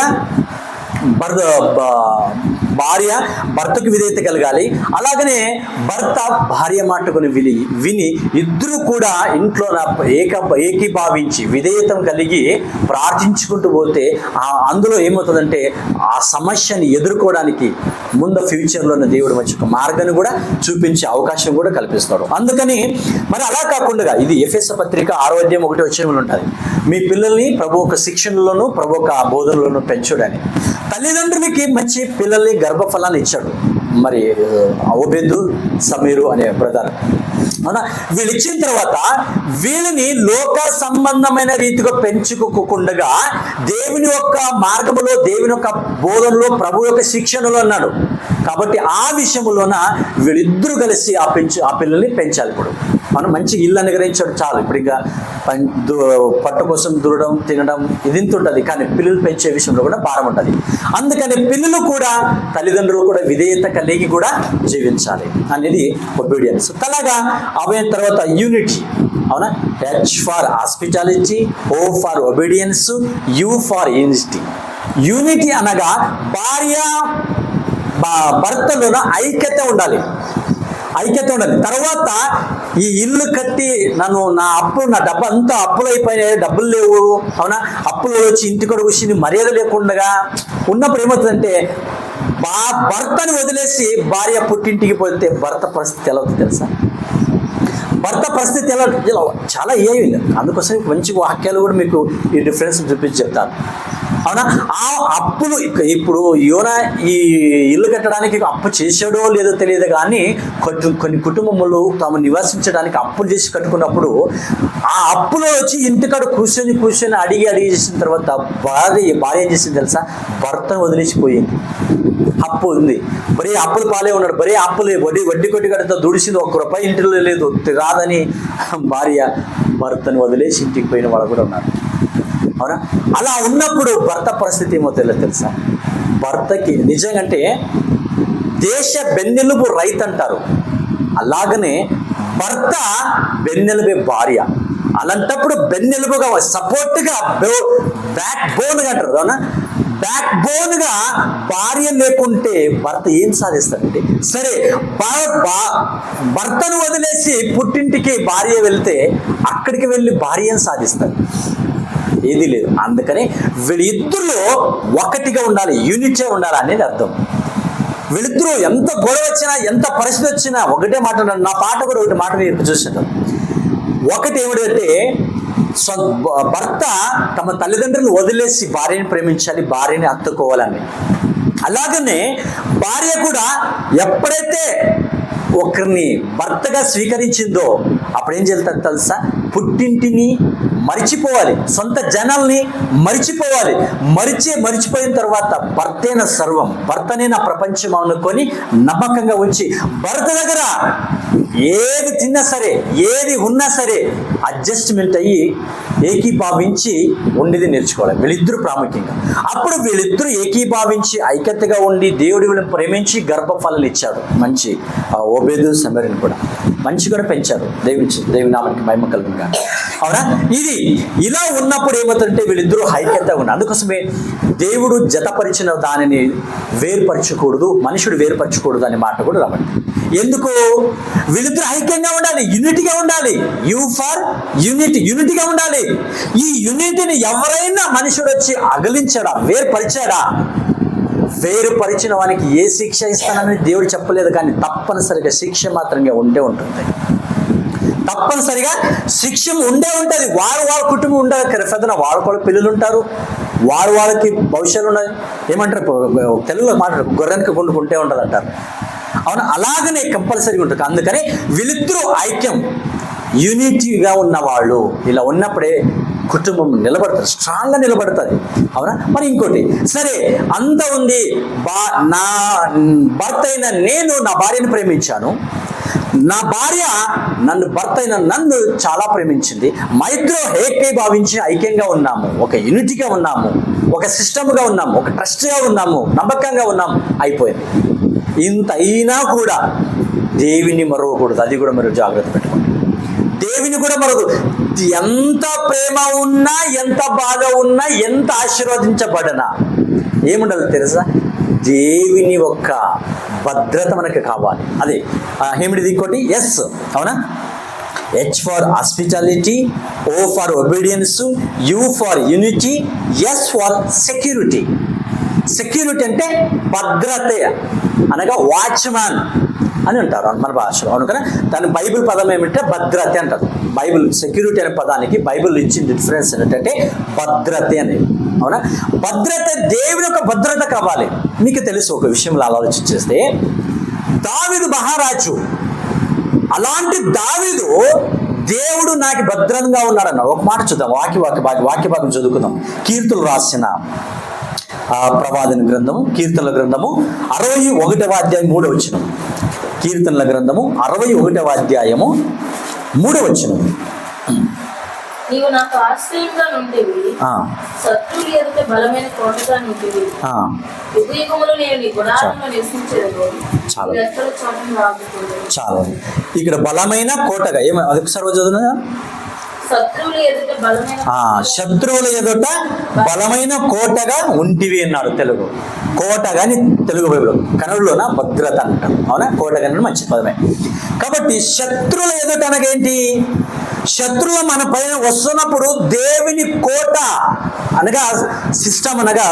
భర్తకు విధేయత కలగాలి. అలాగనే భర్త భార్య మాటకుని విని ఇద్దరు కూడా ఇంట్లో ఏకీభావించి విధేయత కలిగి ప్రార్థించుకుంటూ పోతే అందులో ఏమవుతుందంటే ఆ సమస్యని ఎదుర్కోవడానికి ముందు ఫ్యూచర్లోనే దేవుడు మంచి ఒక మార్గాన్ని కూడా చూపించే అవకాశం కూడా కల్పిస్తాడు. అందుకని మరి అలా కాకుండా ఇది ఎఫెస పత్రిక 6వ అధ్యాయం 1వ వచనంలో ఉంటుంది. మీ పిల్లల్ని ప్రభు ఒక శిక్షణలోను ప్రభు ఒక బోధనలోను పెంచుడని. తల్లిదండ్రులకి మంచి పిల్లల్ని గర్భఫలాన్ని ఇచ్చాడు. మరి ఓబేదు, సమీరు అనే బ్రదర్ అవునా, వీళ్ళు ఇచ్చిన తర్వాత వీళ్ళని లోక సంబంధమైన రీతిగా పెంచుకోకుండా దేవుని యొక్క మార్గములో, దేవుని యొక్క బోధనలో, ప్రభు యొక్క శిక్షణలో అన్నాడు. కాబట్టి ఆ విషయంలోన వీళ్ళిద్దరూ కలిసి ఆ పిల్లల్ని పెంచాలి. ఇప్పుడు మనం మంచి ఇల్లు అనుగ్రహించాడు చాలు. ఇప్పుడు ఇంకా పట్టు కోసం దూరడం, తినడం ఇది ఉంటుంది. కానీ పిల్లలు పెంచే విషయంలో కూడా భారం ఉంటుంది. అందుకని పిల్లలు కూడా తల్లిదండ్రులు కూడా విధేయత కలిగి కూడా జీవించాలి అనేది ఒబీడియన్స్. అలాగా అయిన తర్వాత యూనిటీ అవునా, H for hospitality, O for obedience, U for unity. Unity అనగా భర్తలోన ఐక్యత ఉండాలి. తర్వాత ఈ ఇల్లు కట్టి నా డబ్బు అంతా అప్పులు అయిపోయినాయి, డబ్బులు లేవు అవునా, అప్పులు వచ్చి ఇంటికి వచ్చి మర్యాద లేకుండా ఉన్నప్పుడు ఏమవుతుందంటే భర్తని వదిలేసి భార్య పుట్టింటికి పోతే భర్త పరిస్థితి ఎలా అవుతుంది తెలుసా? భర్త పరిస్థితి ఎలా చాలా ఏమీ లేదు. అందుకోసం మంచి వాక్యాలు కూడా మీకు ఈ డిఫరెన్స్ చూపించి చెప్తాను అవునా. ఆ అప్పులు ఇప్పుడు యోనా ఈ ఇల్లు కట్టడానికి అప్పు చేసాడో లేదో తెలియదు, కానీ కొన్ని కుటుంబములు తాము నివసించడానికి అప్పులు చేసి కట్టుకున్నప్పుడు ఆ అప్పులో వచ్చి ఇంటికాడ కూర్చొని అడిగి చేసిన తర్వాత భార్య ఏం చేసింది తెలుసా? భర్తను వదిలేసిపోయింది. అప్పు ఉంది, బరీ అప్పులు పాలే ఉన్నాడు, బరీ అప్పులు వడ్డీ కొట్టి కడితే దుడిసింది, ₹1 ఇంటిలో లేదు రాదని భార్య భర్తను వదిలేసి ఇంటికి పోయిన వాళ్ళు కూడా ఉన్నారు అవునా. అలా ఉన్నప్పుడు భర్త పరిస్థితి ఏమో తెలుసా? భర్తకి నిజంగా దేశ బెన్నెలుపు రైతు అంటారు, అలాగనే భర్త బెన్నెలుపే భార్య. అలాంటప్పుడు బెన్నెలుపుగా సపోర్ట్గా బ్యాక్ బోన్గా అంటారు అవునా. బ్యాక్ బోన్గా భార్య లేకుంటే భర్త ఏం సాధిస్తాడండి? సరే భర్తను వదిలేసి పుట్టింటికి భార్య వెళ్తే అక్కడికి వెళ్ళి భార్య ఏం సాధిస్తాడు? ఏది లేదు. అందుకని వీళ్ళిద్దరూ ఒకటిగా ఉండాలి, యూనిటే ఉండాలి అనేది అర్థం. వీళ్ళిద్దరూ ఎంత గొడవ వచ్చినా, ఎంత పరిస్థితి వచ్చినా ఒకటే మాట. నా పాట కూడా ఒకటి మాట మీరు చూసాను. ఒకటి ఏమిటంటే భర్త తమ తల్లిదండ్రులను వదిలేసి భార్యని ప్రేమించాలి, భార్యని హత్తుకోవాలని. అలాగనే భార్య కూడా ఎప్పుడైతే ఒకరిని భర్తగా స్వీకరించిందో అప్పుడేం చేస్తారు తెలుసా? పుట్టింటిని మరిచిపోవాలి, సొంత జనాల్ని మరిచిపోవాలి. మరిచిపోయిన తర్వాత భర్తేన సర్వం, భర్తనే నా ప్రపంచం అనుకొని నమ్మకంగా ఉంచి భర్త దగ్గర ఏది తిన్నా సరే, ఏది ఉన్నా సరే అడ్జస్ట్మెంట్ అయ్యి ఏకీభావించి ఉండేది నేర్చుకోవాలి వీళ్ళిద్దరూ ప్రాముఖ్యంగా. అప్పుడు వీళ్ళిద్దరూ ఏకీభావించి ఐక్యతగా ఉండి దేవుడు వీళ్ళని ప్రేమించి గర్భఫలాలు ఇచ్చాడు. మంచి ఓబేదు, సమీరుని కూడా మంచిగా పెంచారు. దేవుని నామానికి మహిమ కలుగునుగా అవునా. ఇది ఇలా ఉన్నప్పుడు ఏమవుతుందంటే వీళ్ళిద్దరూ ఐక్యతగా ఉన్నారు. అందుకోసమే దేవుడు జతపరిచిన దానిని వేరుపరచకూడదు, మనుషుడు వేరుపరచకూడదు అనే మాట కూడా రావాలి. ఎందుకు? వీళ్ళిద్దరూ ఐక్యంగా ఉండాలి, యూనిటీగా ఉండాలి. యు ఫర్ యూనిటీగా ఉండాలి. ఈ యూనిటీని ఎవరైనా మనుషుడు వచ్చి అగలించాడా, వేరుపరిచాడా? వేరుపరిచిన వానికి ఏ శిక్ష ఇస్తానని దేవుడు చెప్పలేదు, కానీ తప్పనిసరిగా శిక్ష మాత్రంగా ఉంటుంది. తప్పనిసరిగా శిక్ష ఉండే ఉంటుంది. వాళ్ళ కుటుంబం ఉండదు కదా, వాళ్ళ పిల్లలు ఉంటారు, వాళ్ళకి భవిష్యత్తు ఉన్నది. ఏమంటారు తెలుగులో మాట్లాడు, గొర్రెనికి గుండుకుంటే ఉంటుంది అంటారు అవును. అలాగనే కంపల్సరీగా ఉంటుంది. అందుకని వీళ్ళిద్దరూ ఐక్యం యూనిటీగా ఉన్నవాళ్ళు ఇలా ఉన్నప్పుడే కుటుంబం నిలబడతారు, స్ట్రాంగ్గా నిలబడుతుంది. అవునా? మరి ఇంకోటి, సరే అంత ఉంది, నా భర్త అయిన నేను నా భార్యను ప్రేమించాను, నా భార్య భర్త అయిన నన్ను చాలా ప్రేమించింది, మా ఇద్దరు ఏకీభావించి ఐక్యంగా ఉన్నాము, ఒక యూనిటీగా ఉన్నాము, ఒక సిస్టమ్గా ఉన్నాము, ఒక ట్రస్ట్గా ఉన్నాము, నమ్మకంగా ఉన్నాము, అయిపోయింది. ఇంత అయినా కూడా దేవుని మరవకూడదు. అది కూడా మీరు జాగ్రత్త పెట్టుకోండి. దేవుని కూడా మరొకదు. ఎంత ప్రేమ ఉన్నా, ఎంత బాధ ఉన్నా, ఎంత ఆశీర్వదించబడనా ఏముండాలి తెలుసా? దేవుని యొక్క భద్రత మనకు కావాలి. అదే ఏమిటిది ఇంకోటి? ఎస్, అవునా? H for hospitality, O for obedience, U for unity, S for security. Security అంటే భద్రత, అనగా వాచ్మ్యాన్ అని అంటారు మన భాషలో. అవును కదా? దాని బైబిల్ పదం ఏమిటంటే భద్రత అంటారు. బైబిల్ సెక్యూరిటీ అనే పదానికి బైబిల్ ఇచ్చిన డిఫరెన్స్ ఏంటంటే భద్రత అనేది. అవునా? భద్రత, దేవుని యొక్క భద్రత కావాలి. మీకు తెలుసు ఒక విషయంలో ఆలోచించేస్తే, దావీదు మహారాజు, అలాంటి దావీదు దేవుడు నాకు భద్రంగా ఉన్నాడన్నాడు. ఒక మాట చూద్దాం, వాక్య భాగం చదువుకుందాం. కీర్తులు రాసిన ప్రవాదన గ్రంథము, కీర్తనల గ్రంథము 61వ అధ్యాయం 3వ వచనం. కీర్తనల గ్రంథము 61వ అధ్యాయము 3వ వచనం. నీవు నాకు ఆశ్రయంగా నుండేవి, శత్రువులు ఎదుట బలమైన కోటగా నుండేవి. యుగయుగములు నేను నీ గుడారంలో నివసించేదను, ఎక్కడ చోటను రాకపోలేదు. చాలా ఇక్కడ బలమైన కోటగా అది ఒకసారి చదువుతున్నా. శత్రువుల ఎదుట బలమైన కోటగా ఉంటివి అన్నాడు. తెలుగు కోట కానీ తెలుగు బైబిల్ కన్నడలోన భద్రత అంటాం. అవునా? కోట కానీ మంచి పదమే. కాబట్టి శత్రువుల ఎదుట అనగేంటి? శత్రువులు మన పైన వస్తున్నప్పుడు దేవుని కోట అనగా సిస్టమ్, అనగా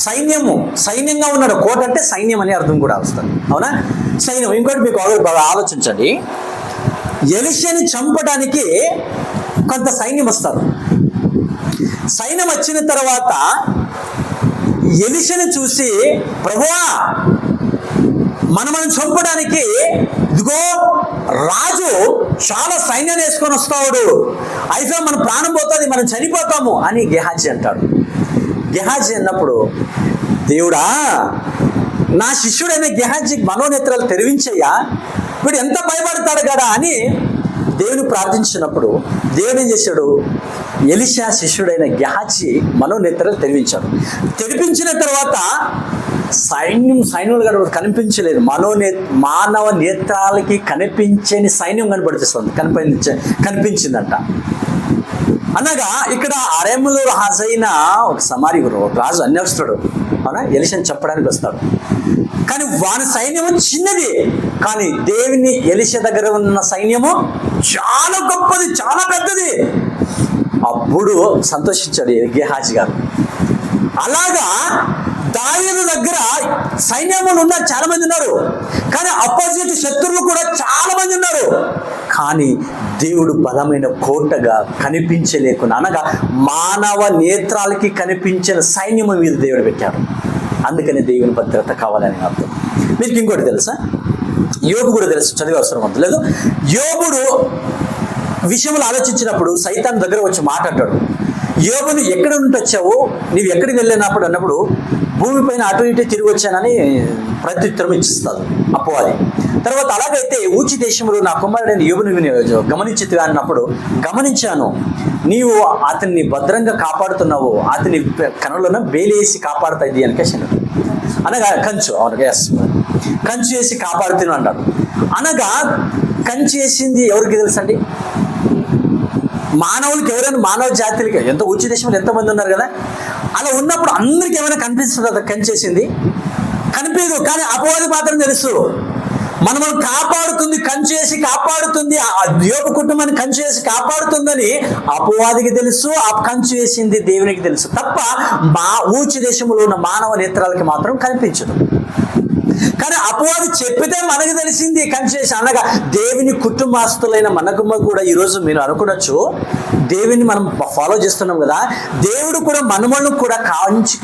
సైన్యంగా ఉన్నాడు. కోట అంటే సైన్యం అనే అర్థం కూడా వస్తుంది. అవునా? సైన్యం. ఇంకోటి మీకు ఆలోచించండి, ఎలీషాని చంపడానికి కొంత సైన్యం వస్తారు. సైన్యం వచ్చిన తర్వాత ఎలీషాని చూసి, ప్రభువా మనం చంపడానికి ఇదిగో రాజు చాలా సైన్యాన్ని వేసుకొని వస్తాడు, అయితే మన ప్రాణం పోతుంది, మనం చనిపోతాము అని గెహాజీ అంటాడు. గెహాజీ అన్నప్పుడు, దేవుడా నా శిష్యుడైన గెహాజీకి మనోనేత్రాలు తెరివించయ్యా, వీడు ఎంత భయపడతాడు కదా అని దేవుని ప్రార్థించినప్పుడు దేవుడు ఏం చేశాడు? ఎలీషా శిష్యుడైన గెహాజీ మనోనేత్రాలు తెరిపించాడు. తెరిపించిన తర్వాత సైన్యులు కూడా కనిపించలేదు. మానవ నేత్రాలకి కనిపించని సైన్యం కనబడుతుంది, కనిపించిందంట. అనగా ఇక్కడ అరేములో రాజైన ఒక సమారియకుడు, ఒక రాజు అన్యవస్తుడు, అవునా? ఎలీషాని చెప్పడానికి వస్తాడు. కానీ వాని సైన్యము చిన్నది, కానీ దేవుని ఎలీషా దగ్గర ఉన్న సైన్యము చాలా గొప్పది, చాలా పెద్దది. అప్పుడు సంతోషించాడు గెహాజీ గారు. అలాగా దావీదు దగ్గర సైన్యములు ఉన్నారు, చాలా మంది ఉన్నారు, కానీ అపోజిట్ శత్రువులు కూడా చాలా మంది ఉన్నారు. కానీ దేవుడు బలమైన కోటగా కనిపించలేకుండా, అనగా మానవ నేత్రాలకి కనిపించిన సైన్యము మీద దేవుడు పెట్టాడు. అందుకని దేవుని భద్రత కావాలని అర్థం. మీకు ఇంకోటి తెలుసా? యోబు కూడా తెలుసు, చదివే అవసరం అంత లేదు. యోబుడు విషయంలో ఆలోచించినప్పుడు సైతాన్ దగ్గర వచ్చి మాట్లాడాడు. యోబుని ఎక్కడ నుండి వచ్చావు, నీవు ఎక్కడికి వెళ్ళినప్పుడు అన్నప్పుడు, భూమిపైన అటు ఇటు తిరిగి వచ్చానని ప్రత్యుత్తరం ఇచ్చిస్తాడు అపవాది. తర్వాత అలాగైతే ఊచి దేశంలో నా కుమారుడైన యోబుని గమనించితివా అన్నప్పుడు, గమనించాను, నీవు అతన్ని భద్రంగా కాపాడుతున్నావు, అతని కనులను వేలేసి కాపాడుతుంది అని కేసాను. అనగా కంచు, అవును, ఎస్, కంచు వేసి కాపాడుతున్నాను అన్నాడు. అనగా కంచు వేసింది ఎవరికి తెలుసండి? మానవులకి. ఎవరైనా మానవ జాతులకి, ఎంతో ఉచ్చి దేశంలో ఎంతమంది ఉన్నారు కదా, అలా ఉన్నప్పుడు అందరికి ఏమైనా కనిపిస్తుంది? అది కంచేసింది కనిపించదు, కానీ అపవాది మాత్రం తెలుసు. మనం కాపాడుతుంది, కంచేసి కాపాడుతుంది, యోబు కుటుంబాన్ని కంచేసి కాపాడుతుందని అపవాదికి తెలుసు, ఆ కంచు వేసింది దేవునికి తెలుసు తప్ప మా ఊచి దేశంలో ఉన్న మానవ నేత్రాలకి మాత్రం కనిపించదు. కానీ అపవాది చెప్పితే మనకు తెలిసింది కంచేసి. అనగా దేవుని కుటుంబస్తులైన మనకు కూడా ఈరోజు మీరు అనుకోవచ్చు, దేవుని మనం ఫాలో చేస్తున్నాం కదా, దేవుడు కూడా మనమను కూడా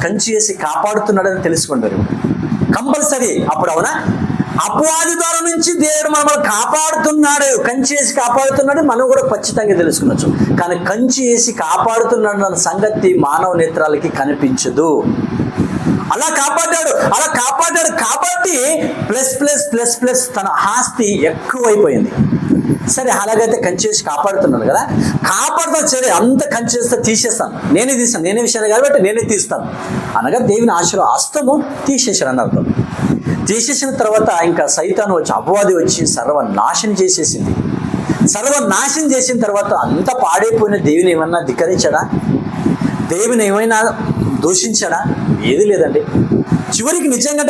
కంచి వేసి కాపాడుతున్నాడని తెలుసుకుంటారు కంపల్సరీ. అప్పుడు అవునా? అపవాది ద్వారా నుంచి దేవుడు మనల్ని కాపాడుతున్నాడు, కంచి వేసి కాపాడుతున్నాడు, మనం కూడా ఖచ్చితంగా తెలుసుకునొచ్చు. కానీ కంచి వేసి కాపాడుతున్నాడు అన్న సంగతి మానవ నేత్రాలకి కనిపించదు. అలా కాపాడాడు కాబట్టి ప్లస్ ప్లస్ ప్లస్ ప్లస్ తన ఆస్తి ఎక్కువైపోయింది. సరే, అలాగైతే కంచి వేసి కాపాడుతున్నాను కదా, కాపాడుతాను, సరే అంత కంచి వేస్తే తీసేస్తాను, నేనే తీస్తాను, నేనే విషయాన్ని కాబట్టి నేనే తీస్తాను అనగా దేవుని హస్తము తీసేసాడు అని అర్థం. తీసేసిన తర్వాత ఇంకా సైతాను వచ్చి, అపవాది వచ్చి సర్వనాశనం చేసేసింది. సర్వనాశనం చేసిన తర్వాత అంత పాడైపోయిన దేవుని ఏమన్నా ధిక్కరించాడా? దేవుని ఏమైనా దూషించాడా? ఏది లేదండి. చివరికి నిజంగా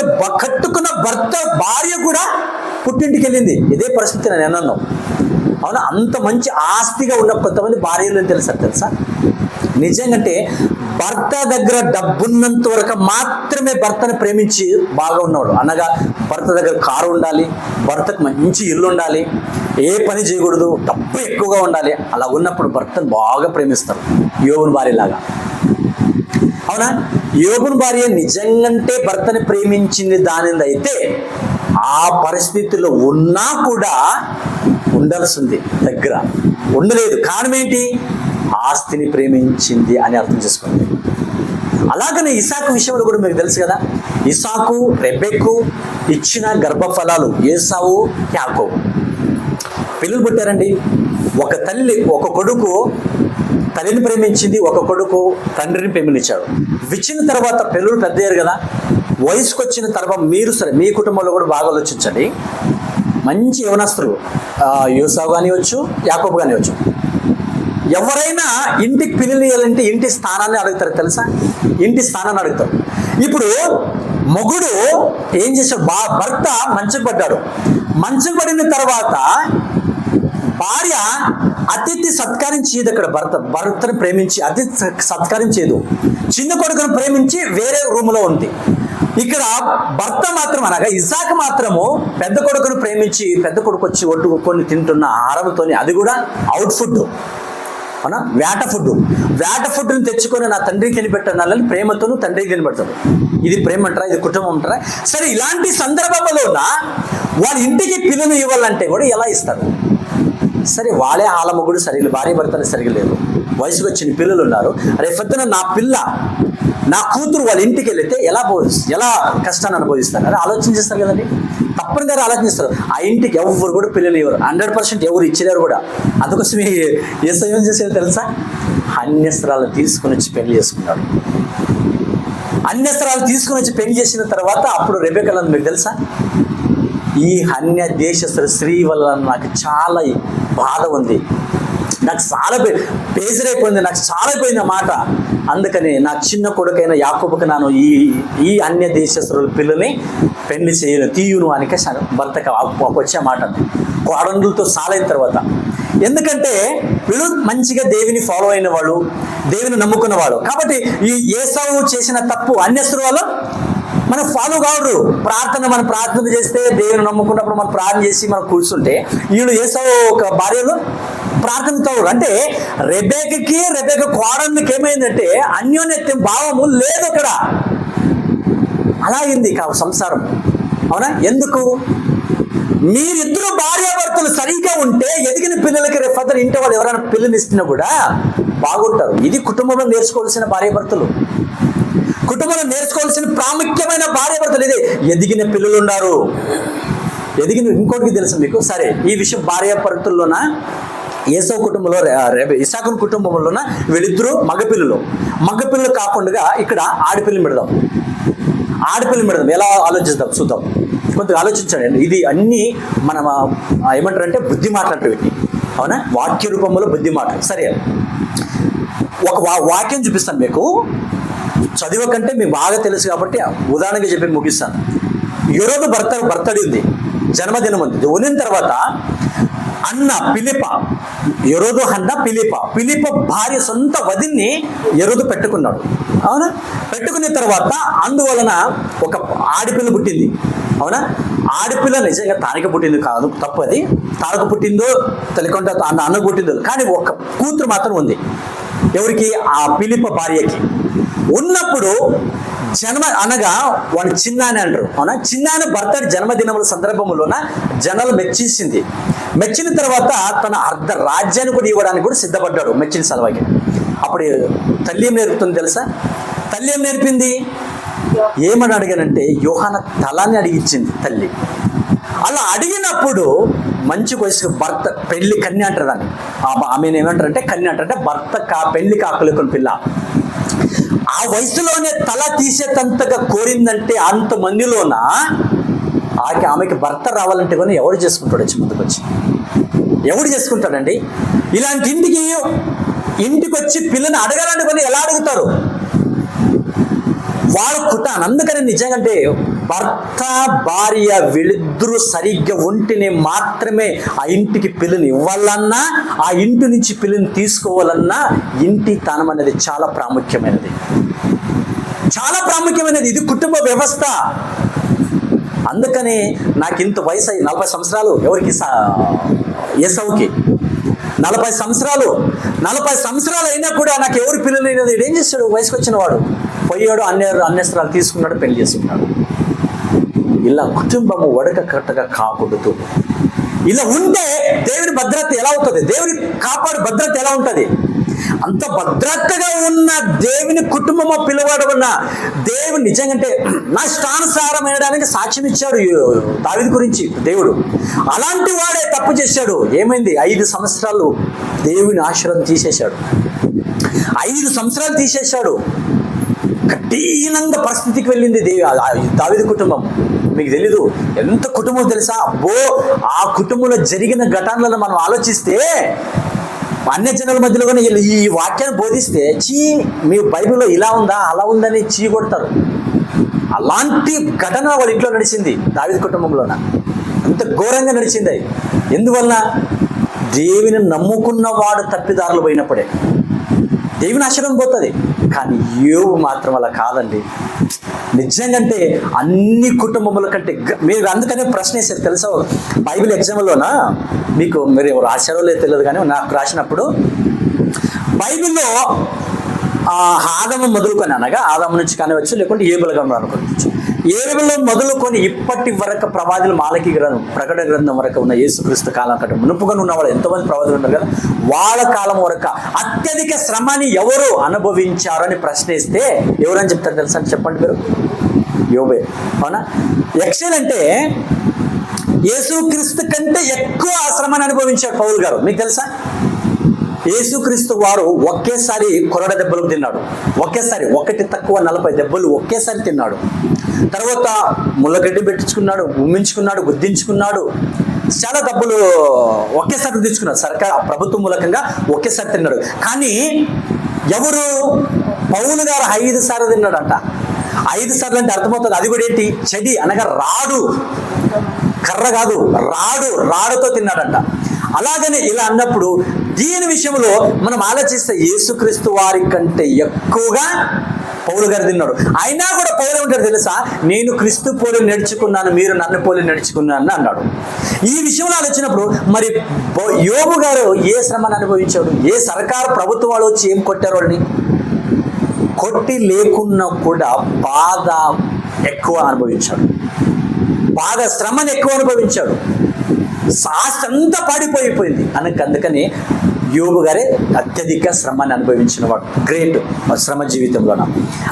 కట్టుకున్న భార్య కూడా పుట్టింటికి వెళ్ళింది. ఇదే పరిస్థితి నేను అన్నాను. అవునా? అంత మంచి ఆస్తిగా ఉన్న కొంతమంది భార్యలు తెలుసా? నిజంగాంటే భర్త దగ్గర డబ్బున్నంత వరకు మాత్రమే భర్తను ప్రేమించి బాగా ఉన్నవాడు. అనగా భర్త దగ్గర కారు ఉండాలి, భర్తకు మంచి ఇల్లు ఉండాలి, ఏ పని చేయకూడదు, డబ్బు ఎక్కువగా ఉండాలి. అలా ఉన్నప్పుడు భర్తను బాగా ప్రేమిస్తారు, యోబుని భార్యలాగా. అవునా? యోబుని భార్య నిజంగాంటే భర్తని ప్రేమించింది దానిదైతే ఆ పరిస్థితిలో ఉన్నా కూడా ఉండాల్సింది, దగ్గర ఉండలేదు. కారణం ఏంటి? ఆస్తిని ప్రేమించింది అని అర్థం చేసుకోండి. అలాగనే ఇసాకు విషయంలో కూడా మీకు తెలుసు కదా, ఇసాకు రెబెక్కు ఇచ్చిన గర్భఫలాలు ఏసావు యాకోబు. పిల్లలు పుట్టారండి. ఒక తల్లి, ఒక కొడుకు తల్లిని ప్రేమించింది, ఒక కొడుకు తండ్రిని ప్రేమించాడు. ఇచ్చిన తర్వాత పిల్లలు పెద్దయ్యారు కదా, వయసుకు వచ్చిన తర్వాత మీరు సరే మీ కుటుంబంలో కూడా బాగా ఆలోచించండి. మంచి యవనస్తులు, యోసావు కానివచ్చు, యాకోబు కానివచ్చు. ఎవరైనా ఇంటికి పిల్లలు ఇవ్వాలంటే ఇంటి స్థానాన్ని అడుగుతారు తెలుసా? ఇంటి స్థానాన్ని అడుగుతారు. ఇప్పుడు మొగుడు ఏం చేశాడు? భర్త మంచం పడ్డాడు. మంచం పడిన తర్వాత భార్య అతిథి సత్కరించేది. అక్కడ భర్తను ప్రేమించి అతిథి సత్కరించేది. చిన్న కొడుకును ప్రేమించి వేరే రూమ్లో ఉంది. ఇక్కడ భర్త మాత్రం అనగా ఇసాకు మాత్రము పెద్ద కొడుకును ప్రేమించి పెద్ద కొడుకు వచ్చి ఒట్టుకొని తింటున్న ఆహారంతో, అది కూడా అవుట్ ఫుడ్, అవునా, వేట ఫుడ్ని తెచ్చుకొని నా తండ్రికి తినిపెట్టాలని ప్రేమతోనూ తండ్రికి తినిపెడతాడు. ఇది ప్రేమ అంటారా? ఇది కుటుంబం అంటారా? సరే, ఇలాంటి సందర్భంలో వాళ్ళ ఇంటికి పిల్లలు ఇవ్వాలంటే కూడా ఎలా ఇస్తారు? సరే, వాళ్ళే ఆలమొగుడు సరిగ్గా, భార్య భర్తలు సరిగ్గా లేరు, వయసుకు వచ్చిన పిల్లలు ఉన్నారు. రేపొద్దున నా కూతురు వాళ్ళ ఇంటికి వెళితే ఎలా కష్టాన్ని అనుభవిస్తారు అని ఆలోచించేస్తారు కదండి. తప్పనిసరిగా ఆలోచిస్తారు. ఆ ఇంటికి ఎవరు కూడా పిల్లలు ఇవ్వరు, 100% ఎవరు ఇచ్చేవారు కూడా. అందుకోసం యేసు ఏం చేసేది తెలుసా? అన్యస్త్రాలు తీసుకుని వచ్చి పెళ్లి చేసుకున్నాడు. అన్యస్త్రాలు తీసుకుని వచ్చి పెళ్లి చేసిన తర్వాత అప్పుడు రెబెక్కలు మీకు తెలుసా? ఈ అన్య దేశస్తుల స్త్రీ వల్ల నాకు చాలా బాధ ఉంది, నాకు చాలా బేజరైపోయింది, నాకు చాలా అయిపోయింది ఆ మాట. అందుకని నా చిన్న కొడుకైన యాకోబుకి నేను ఈ అన్య దేశస్తుల పిల్లల్ని పెళ్లి చేయను, తీయును అని భర్తకు వచ్చే మాట కోడళ్ళతో సాలైన తర్వాత. ఎందుకంటే వీళ్ళు మంచిగా దేవుని ఫాలో అయిన వాళ్ళు, దేవుని నమ్ముకున్న వాళ్ళు. కాబట్టి ఈ ఏసావు చేసిన తప్పు అన్యస్తుల వల్ల మనం ఫాలో కావరు. మనం ప్రార్థన చేస్తే, దేవుని నమ్ముకున్నప్పుడు మనం ప్రార్థన చేసి మనం కూర్చుంటే, వీళ్ళు ఏసావు ఒక భార్యలు ప్రార్థన కావరు. అంటే రెబెక్క కోడళ్ళకి ఏమైందంటే అన్యోన్యత్యం భావము లేదు అక్కడ. అలా అయింది సంసారం. అవునా? ఎందుకు? మీరిద్దరు భార్యాభర్తలు సరిగ్గా ఉంటే ఎదిగిన పిల్లలకి రేపొద్దున ఇంటి వాళ్ళు ఎవరైనా పిల్లలు ఇస్తున్నా కూడా బాగుంటారు. ఇది కుటుంబంలో నేర్చుకోవాల్సిన భార్యాభర్తలు, కుటుంబంలో నేర్చుకోవాల్సిన ప్రాముఖ్యమైన భార్యాభర్తలు. ఇదే ఎదిగిన పిల్లలు ఉన్నారు. ఇంకోటికి తెలుసు మీకు. సరే, ఈ విషయం భార్యాభర్తల్లోన ఏసావు కుటుంబంలో, ఇసాకు కుటుంబంలోన వీళ్ళిద్దరూ మగపిల్లలు కాకుండా ఇక్కడ ఆడపిల్లని పెడదాం. ఎలా ఆలోచిద్దాం చూద్దాం. కొద్దిగా ఆలోచించండి. ఇది అన్నీ మనం ఏమంటారంటే బుద్ధి మాట్లాడటం వీటిని. అవునా? వాక్య రూపంలో బుద్ధి మాటలు. సరే, ఒక వాక్యం చూపిస్తాను మీకు. చదివకంటే మీకు బాగా తెలుసు కాబట్టి ఉదాహరణగా చెప్పి ముగిస్తాను. యోరోదు బర్త్డే ఉంది, జన్మదినం ఉంది. ఉన్న తర్వాత యోరోదు అన్న పిలిప భార్య సొంత వదిన్ని యోరోదు పెట్టుకున్నాడు. అవునా? పెట్టుకున్న తర్వాత అందువలన ఒక ఆడపిల్ల పుట్టింది. అవునా? ఆడపిల్ల నిజంగా తానికి పుట్టింది కాదు, తప్పు అది. తానకు పుట్టిందో తెలియకుండా అన్నకు పుట్టిందో, కానీ ఒక కూతురు మాత్రం ఉంది. ఎవరికి? ఆ పిలిప భార్యకి. ఉన్నప్పుడు జన్మ అనగా వాడు చిన్న అని అంటారు, అవునా? చిన్న ఆయన భర్త జన్మదినముల సందర్భంలోన జనాలు మెచ్చేసింది. మెచ్చిన తర్వాత తన అర్ధ రాజ్యాన్ని కూడా ఇవ్వడానికి కూడా సిద్ధపడ్డాడు మెచ్చిన సలవాకి. అప్పుడు తల్లి ఏం నేర్పుతుంది తెలుసా? తల్లి ఏం నేర్పింది? ఏమని అడిగానంటే యోహాన తలాన్ని అడిగిచ్చింది తల్లి. అలా అడిగినప్పుడు మంచి వయసు భర్త పెళ్లి కన్య అంటారు దాన్ని. ఆమె ఏమంటారంటే కన్య అంటారంటే భర్త పెళ్లి కాకులేకొని పిల్ల. ఆ వయసులోనే తల తీసేటంతగా కోరిందంటే అంతమందిలోన ఆమెకి భర్త రావాలంటే కానీ ఎవడు చేసుకుంటాడు? వచ్చి ముందుకు వచ్చి ఎవడు చేసుకుంటాడండి? ఇలాంటి ఇంటికి వచ్చి పిల్లని అడగాలంటే కానీ ఎలా అడుగుతారు? వాడు కుటాను. అందుకని నిజంగా భర్త భార్య వీళ్ళిద్దరూ సరిగ్గా ఉంటేనే మాత్రమే ఆ ఇంటికి పిల్లని ఇవ్వాలన్నా, ఆ ఇంటి నుంచి పిల్లని తీసుకోవాలన్నా ఇంటి తానం అనేది చాలా ప్రాముఖ్యమైనది, చాలా ప్రాముఖ్యమైనది. ఇది కుటుంబ వ్యవస్థ. అందుకని నాకు ఇంత వయసు 40 సంవత్సరాలు. ఎవరికి? ఏసవుకి 40 సంవత్సరాలు. 40 సంవత్సరాలు అయినా కూడా నాకు ఎవరు పిల్లలు అయినది. ఏం చేస్తాడు? వయసుకు వచ్చిన వాడు పోయాడు, అన్యస్త్రాలు తీసుకున్నాడు, పెళ్లి చేసుకున్నాడు. ఇలా కుటుంబము వడకట్టగా కాకూడదు. ఇలా ఉంటే దేవుని భద్రత ఎలా అవుతుంది? దేవుని కాపాడు భద్రత ఎలా ఉంటుంది? అంత భద్రతగా ఉన్న దేవుని కుటుంబము పిలువబడిన దేవుడు నిజంగా నా ఇష్టానుసారమైనడానికి సాక్ష్యం ఇచ్చాడు దావీదు గురించి దేవుడు. అలాంటి వాడే తప్పు చేశాడు. ఏమైంది? 5 సంవత్సరాలు దేవుని ఆశీర్వాదం తీసేశాడు. 5 సంవత్సరాలు తీసేశాడు. కఠినంగా పరిస్థితికి వెళ్ళింది దావీదు కుటుంబం. మీకు తెలీదు ఎంత కుటుంబం తెలుసా? అబ్బో, ఆ కుటుంబంలో జరిగిన ఘటనలను మనం ఆలోచిస్తే అన్య జనుల మధ్యలో కూడా ఈ వాక్యాన్ని బోధిస్తే మీ బైబిల్లో ఇలా ఉందా అలా ఉందని కొడతారు. అలాంటి ఘటన వాళ్ళ ఇంట్లో నడిచింది దావీదు కుటుంబంలోన. అంత ఘోరంగా నడిచింది. ఎందువల్ల? దేవుని నమ్ముకున్న వాడు తప్పిదారులు పోయినప్పుడే దేవుని ఆశీర్వాదం పోతుంది. కానీ యోబు మాత్రం అలా కాదండి. నిజంగా అన్ని కుటుంబముల కంటే మీరు అందుకనే ప్రశ్న వేసారు తెలుసా? బైబిల్ ఎగ్జామ్లోన మీరు రాశారో లేదో తెలియదు, కానీ నాకు రాసినప్పుడు బైబిల్లో ఆదము మొదలుకొని, అనగా ఆదము నుంచి కానివచ్చు, లేకుంటే ఏబుల గ్రంథం అనుకోవచ్చు. ఏబులో మొదలుకొని ఇప్పటి వరకు ప్రవాదులు మాలకి గ్రంథం, ప్రకటన గ్రంథం వరకు ఉన్న యేసుక్రీస్తు కాలం కంటే మునుపుగా ఉన్నవాళ్ళు ఎంతోమంది ప్రవాదులు ఉన్నారు కదా, వాళ్ళ కాలం వరకు అత్యధిక శ్రమని ఎవరు అనుభవించారని ప్రశ్నిస్తే ఎవరని చెప్తారు తెలుసా? చెప్పండి మీరు. యోబే. అవునా? యాక్చువల్ అంటే యేసుక్రీస్తు కంటే ఎక్కువ శ్రమని అనుభవించాడు పౌలు గారు. మీకు తెలుసా? యేసుక్రీస్తు వారు ఒకేసారి కొరడ దెబ్బలు తిన్నాడు. ఒకేసారి 1 తక్కువ 40 దెబ్బలు ఒకేసారి తిన్నాడు. తర్వాత ముళ్ళగడ్డి పెట్టించుకున్నాడు, ఉమ్మించుకున్నాడు, గుద్దించుకున్నాడు. చాలా డబ్బులు ఒకేసారి తెచ్చుకున్నాడు. సర్కార్ ప్రభుత్వం మూలకంగా ఒకేసారి తిన్నాడు. కానీ ఎవరు? పౌలు గారు 5 సార్లు తిన్నాడంట. 5 సార్లు అంటే అర్థమవుతుంది. అది కూడా ఏంటి? చెడి అనగా రాడు, కర్ర కాదు, రాడుతో తిన్నాడంట. అలాగనే ఇలా అన్నప్పుడు దీని విషయంలో మనం ఆలోచిస్తే యేసుక్రీస్తు వారి కంటే ఎక్కువగా పౌలు గారు తిన్నాడు. అయినా కూడా పౌలు ఉంటాడు తెలుసా? నేను క్రీస్తు పోలి నడుచుకున్నాను, మీరు నన్ను పోలి నడుచుకున్నాను అన్నాడు. ఈ విషయంలో ఆలోచించినప్పుడు మరి యోబు గారు ఏ శ్రమను అనుభవించాడు? ఏ సర్కారు ప్రభుత్వం వాళ్ళు వచ్చి ఏం కొట్టారు వాళ్ళని? కొట్టి లేకున్నా కూడా బాధ ఎక్కువ అనుభవించాడు, బాధ శ్రమను ఎక్కువ అనుభవించాడు. శాస్త్రంతా పాడిపోయిపోయింది. అందుకని యోబు గారే అత్యధిక శ్రమని అనుభవించిన వాడు. గ్రేట్ శ్రమ జీవితంలోన.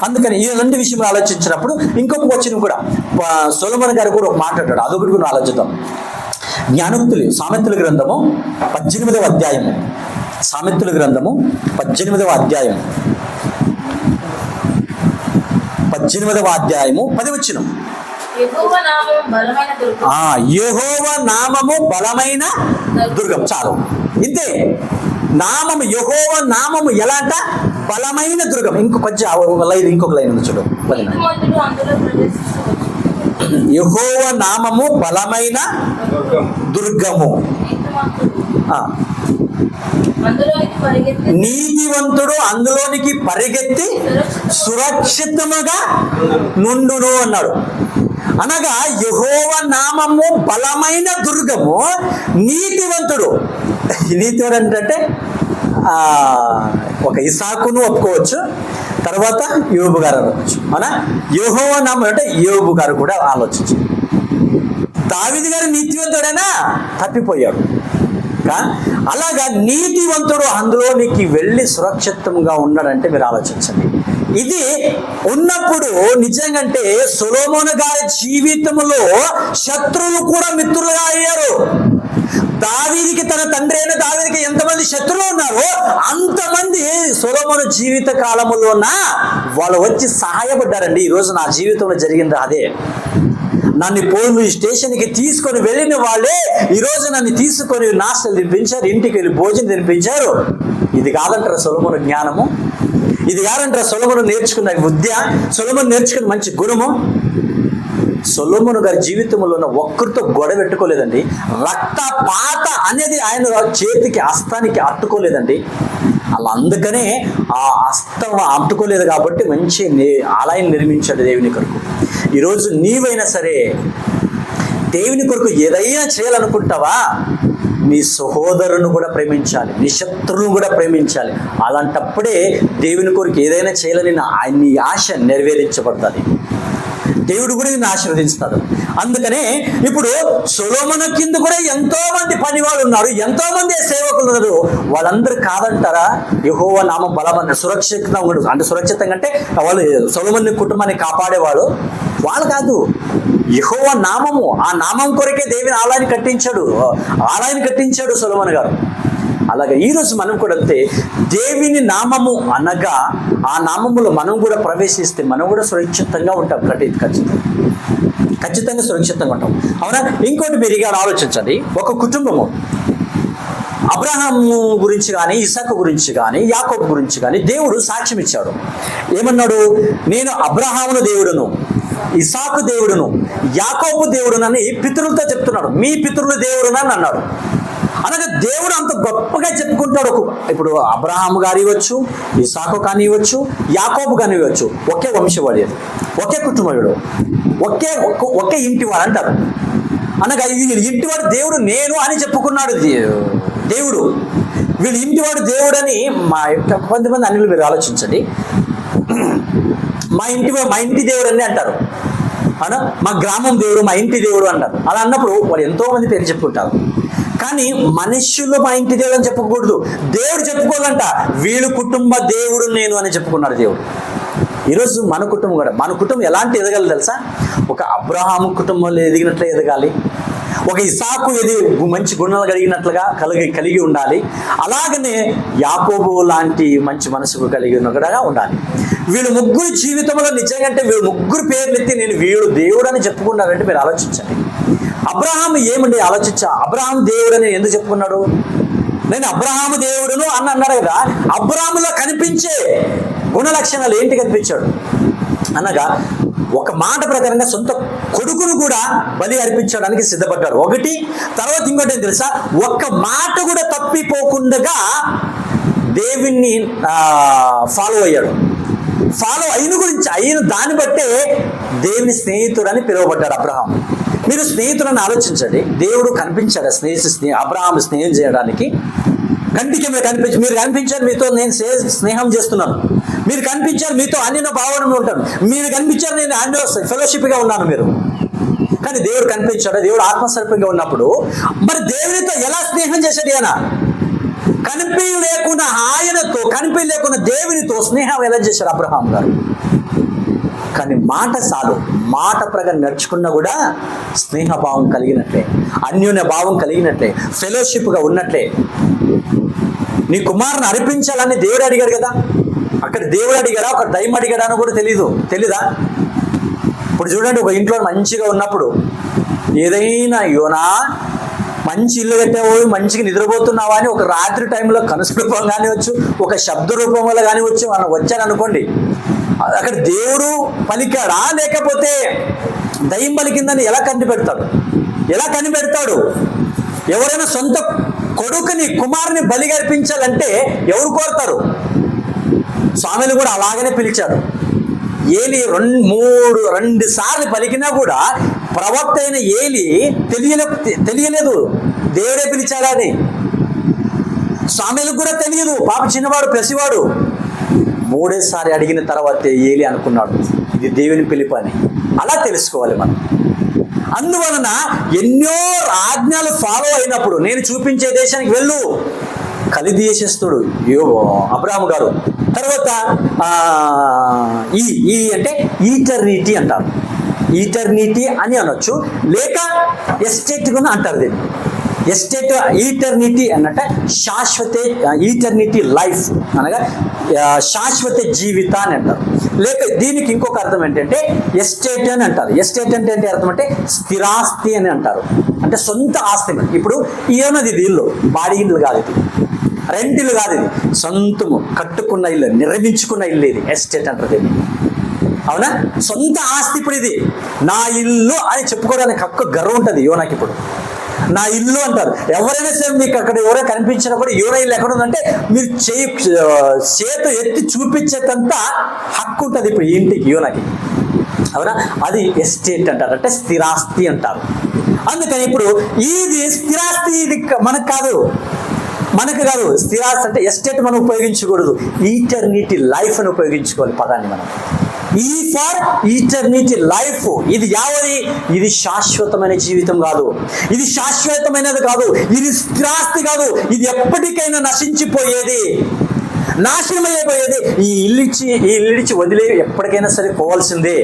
అందుకని ఈ 2 విషయంలో ఆలోచించినప్పుడు ఇంకొక వచనం కూడా సొలొమోను గారు కూడా ఒక మాట్లాడాడు. అదొకటి కూడా ఆలోచిద్దాం. జ్ఞానోక్తులు సామెతల గ్రంథము 18వ అధ్యాయము. సామెతల గ్రంథము 18వ అధ్యాయం 18వ అధ్యాయము 10వ వచనం. యెహోవా నామము బలమైన దుర్గం. చాలు, ఇంతే. నామము, యెహోవా నామము ఎలా అంట? బలమైన దుర్గం. ఇంకొక లైన్ ఉంది చూడు. యెహోవా నామము బలమైన దుర్గము, నీతివంతుడు అందులోనికి పరిగెత్తి సురక్షితముగా నుండును అన్నాడు. అనగా యెహోవా నామము బలమైన దుర్గము, నీతివంతుడు. నీతివంతుడు అంటే ఒక ఇసాకును ఒప్పుకోవచ్చు, తర్వాత యోబు గారు అనొచ్చు. అవునా? యెహోవా నామం అంటే యోబు గారు కూడా ఆలోచించు. దావీదు గారు నీతివంతుడైనా తప్పిపోయాడు. అలాగా నీతివంతుడు అందులోనికి వెళ్ళి సురక్షితంగా ఉన్నాడంటే మీరు ఆలోచించండి. ఇది ఉన్నప్పుడు నిజంగంటే సొలొమోను గారి జీవితంలో శత్రువులు కూడా మిత్రులుగా అయ్యారు. దావీదుకి తన తండ్రి అయిన దావీదుకి ఎంతమంది శత్రువులు ఉన్నారో అంతమంది సొలొమోను జీవిత కాలంలోన వాళ్ళు వచ్చి సహాయపడ్డారండి. ఈరోజు నా జీవితంలో జరిగింది అదే. నన్ను పోలీస్ స్టేషన్కి తీసుకొని వెళ్ళిన వాళ్ళే ఈరోజు నన్ను తీసుకొని నాస్తలు తినిపించారు, ఇంటికి వెళ్ళి భోజనం తినిపించారు. ఇది కాదంటారా సొలొమోను జ్ఞానము? ఇది కాదంటారా సొలొమోను నేర్చుకున్న విద్య, సొలొమోను నేర్చుకున్న మంచి గుణము? సొలొమోను గారి జీవితంలో ఉన్న ఒక్కరితో గొడవ పెట్టుకోలేదండి. రక్తపాత అనేది ఆయన చేతికి హస్తానికి అట్టుకోలేదండి. అలా అందుకనే ఆ హస్తం అట్టుకోలేదు కాబట్టి మంచి ఆలయం నిర్మించాడు దేవుని కొరకు. ఈరోజు నీవైనా సరే దేవుని కొరకు ఏదైనా చేయాలనుకుంటావా, నీ సహోదరుని కూడా ప్రేమించాలి, నీ శత్రువును కూడా ప్రేమించాలి. అలాంటప్పుడే దేవుని కొరకు ఏదైనా చేయాలని నీ ఆశ నెరవేరించబడుతుంది. దేవుడు కూడా నిన్ను ఆశీర్వదిస్తాడు. అందుకనే ఇప్పుడు సొలొమోను కింద కూడా ఎంతో మంది పనివాళ్ళు ఉన్నారు, ఎంతో మంది సేవకులు ఉన్నారు. వాళ్ళందరూ కాదంటారా యెహోవా నామం బలమన్న సురక్షితంగా ఉండదు. అంటే సురక్షితంగా అంటే వాళ్ళు సొలొమోను కుటుంబాన్ని కాపాడేవాళ్ళు వాళ్ళు కాదు. యెహోవా నామము, ఆ నామం కొరకే దేవుని ఆలయాన్ని కట్టించాడు సొలొమోను గారు. అలాగే ఈరోజు మనం కూడా అంతే. దేవుని నామము అనగా ఆ నామములో మనం కూడా ప్రవేశిస్తే మనం కూడా సురక్షితంగా ఉంటాం. ఖచ్చితంగా సురక్షితంగా ఉంటాం. అవునా? ఇంకోటి మీరు ఇక ఆలోచించండి. ఒక కుటుంబము అబ్రహాము గురించి కానీ, ఇసాకు గురించి కానీ, యాకోబు గురించి కానీ దేవుడు సాక్ష్యం ఇచ్చాడు. ఏమన్నాడు? నేను అబ్రహామును దేవుడును, ఇసాకు దేవుడును, యాకోబు దేవుడునని పితరులతో చెప్తున్నాడు. మీ పితరుల దేవుడునని అన్నాడు. అనగా దేవుడు అంత గొప్పగా చెప్పుకుంటాడు. ఇప్పుడు అబ్రహాము కానివ్వచ్చు, ఇసాకు కానివ్వచ్చు, యాకోబు కానివ్వచ్చు, ఒకే వంశవాడి, ఒకే కుటుంబీయుడు, ఒకే ఇంటివాడు అంటారు. అనగా వీళ్ళ ఇంటివాడు దేవుడు నేను అని చెప్పుకున్నాడు దేవుడు. వీళ్ళ ఇంటివాడు దేవుడు అని కొంతమంది అన్నిలు మీరు ఆలోచించండి. మా ఇంటి దేవుడు అని అంటారు. అవునా? మా గ్రామం దేవుడు, మా ఇంటి దేవుడు అంటారు. అలా అన్నప్పుడు వాళ్ళు ఎంతో మంది పేరు చెప్పుకుంటారు. కానీ మనుష్యులు మా ఇంటి దేవుడు అని చెప్పకూడదు. దేవుడు చెప్పుకోవాలంట, వీళ్ళు కుటుంబ దేవుడు నేను అని చెప్పుకున్నాడు దేవుడు. ఈరోజు మన కుటుంబం కూడా, మన కుటుంబం ఎలాంటి ఎదగాలి తెలుసా? ఒక అబ్రహాము కుటుంబంలో ఎదిగినట్లే ఎదగాలి. ఒక ఇసాకు మంచి గుణాలు కలిగినట్లుగా కలిగి ఉండాలి. అలాగనే యాకోబు లాంటి మంచి మనసుకు కలిగి ఉన్నట్టుగా ఉండాలి. వీళ్ళు ముగ్గురు జీవితంలో నిజంగా వీళ్ళు ముగ్గురు పేర్లు ఎత్తి నేను వీడు దేవుడు అని చెప్పుకున్నారంటే మీరు ఆలోచించండి. అబ్రహాము ఏమండి అబ్రహాము దేవుడు అని ఎందుకు చెప్పుకున్నాడు? నేను అబ్రహాము దేవుడును అని అన్నాడు కదా. అబ్రహాములో కనిపించే గుణ లక్షణాలు ఏంటి కనిపించాడు అనగా, ఒక మాట ప్రకారంగా సొంత కొడుకును కూడా బలి అర్పించడానికి సిద్ధపడ్డాడు. ఒకటి. తర్వాత ఇంకోటి ఏం తెలుసా? ఒక్క మాట కూడా తప్పిపోకుండా దేవుణ్ణి ఫాలో అయ్యాడు. ఫాలో అయిన దాన్ని బట్టే దేవుని స్నేహితుడు అని పిలువబడ్డాడు అబ్రహాం. మీరు స్నేహితులను ఆలోచించండి. దేవుడు కనిపించాడు అబ్రహాం స్నేహం చేయడానికి. కంటికి మీరు కనిపించారు, మీతో నేను స్నేహం చేస్తున్నాను. మీరు కనిపించారు, మీతో అన్య భావనలో ఉంటాను. మీరు కనిపించారు, నేను అన్య ఫెలోషిప్గా ఉన్నాను మీరు. కానీ దేవుడు కనిపించాడు. దేవుడు ఆత్మస్వరూపంగా ఉన్నప్పుడు మరి దేవునితో ఎలా స్నేహం చేశాడు? ఆయన కనిపి లేకున్న దేవునితో స్నేహం ఎలా చేశాడు అబ్రహాం గారు? కానీ మాట మాట ప్రకారం నడుచుకున్నా కూడా స్నేహభావం కలిగినట్లే, అన్యోన్య భావం కలిగినట్లే, ఫెలోషిప్గా ఉన్నట్లే. నీ కుమారుని అర్పించాలని దేవుడు అడిగాడు కదా. అక్కడ దేవుడు అడిగాడా, ఒక టైం అడిగాడా అని కూడా తెలీదా? ఇప్పుడు చూడండి, ఒక ఇంట్లో మంచిగా ఉన్నప్పుడు ఏదైనా మంచి ఇల్లు కట్టావు, మంచిగా నిద్రపోతున్నావా అని ఒక రాత్రి టైంలో కనసు రూపం కానివచ్చు, ఒక శబ్ద రూపం వల్ల కానివచ్చు మనం వచ్చారనుకోండి, అక్కడ దేవుడు పలికాడా లేకపోతే దయ్యం పలికిందని ఎలా కనిపెడతాడు? ఎవరైనా సొంత కొడుకుని కుమారుని బలి అర్పించాలంటే ఎవరు కోరుతారు? స్వామిని కూడా అలాగనే పిలిచాడు. ఏలి 2 సార్లు పలికినా కూడా ప్రవక్త అయిన ఏలి తెలియలేదు దేవుడే పిలిచాడా అని. స్వామిలకు కూడా తెలియదు, పాప చిన్నవాడు, పసివాడు. మూడోసారి అడిగిన తర్వాత ఏలి అనుకున్నాడు ఇది దేవుని పిలుపు అని. అలా తెలుసుకోవాలి మనం. అందువలన ఎన్నో ఆజ్ఞలు ఫాలో అయినప్పుడు నేను చూపించే దేశానికి వెళ్ళు, కలిదేశస్తుడు అబ్రాహాము గారు. తర్వాత ఈ అంటే ఈటర్నిటీ అంటారు, ఈటర్నిటీ అని అనొచ్చు, లేక ఎస్టేట్ కూడా అంటారు దీన్ని. ఎస్టేట్ ఈటర్నిటీ అన్నట్ట శాశ్వత, ఈటర్నిటీ లైఫ్ అనగా శాశ్వత జీవితాన్ని అంటారు. లేక దీనికి ఇంకొక అర్థం ఏంటంటే ఎస్టేట్ అని అంటారు. ఎస్టేట్ అంటే ఏంటి అర్థం అంటే స్థిరాస్తి అని అంటారు, అంటే సొంత ఆస్తి. ఇప్పుడు ఏమన్నది ఇది ఇల్లు, బాడీ ఇల్లు కాదు, ఇది రెంట్ ఇల్లు కాదు, ఇది సొంతము కట్టుకున్న ఇల్లు, నిర్మించుకున్న ఇల్లు, ఇది ఎస్టేట్ అంటారు దీన్ని. అవునా? సొంత ఆస్తి. ఇప్పుడు ఇది నా ఇల్లు అని చెప్పుకోవడానికి హక్కు, గర్వం ఉంటుంది యోనాకి. ఇప్పుడు నా ఇల్లు అంటారు. ఎవరైనా సరే మీకు అక్కడ ఎవరైనా కనిపించినప్పుడు యోనా ఇల్లు ఎక్కడ ఉందంటే మీరు చేతు ఎత్తి చూపించేటంత హక్కు ఉంటుంది ఇప్పుడు ఇంటికి యోనాకి. అవునా? అది ఎస్టేట్ అంటారు, అంటే స్థిరాస్తి అంటారు. అందుకని ఇప్పుడు ఇది స్థిరాస్తి, ఇది మనకు కాదు, మనకు కాదు. స్థిరాస్తి అంటే ఎస్టేట్ మనం ఉపయోగించకూడదు, ఈటర్నిటీ లైఫ్ అని ఉపయోగించుకోవాలి పదాన్ని మనం. ఈ ఫర్ ఈటర్నిటీ లైఫ్. ఇది యావది, ఇది శాశ్వతమైన జీవితం కాదు, ఇది శాశ్వతమైనది కాదు, ఇది స్థిరాస్తి కాదు, ఇది ఎప్పటికైనా నశించిపోయేది, నాశనం అయిపోయేది. ఈ ఇల్లిచ్చి వదిలే ఎప్పటికైనా సరే పోవాల్సిందే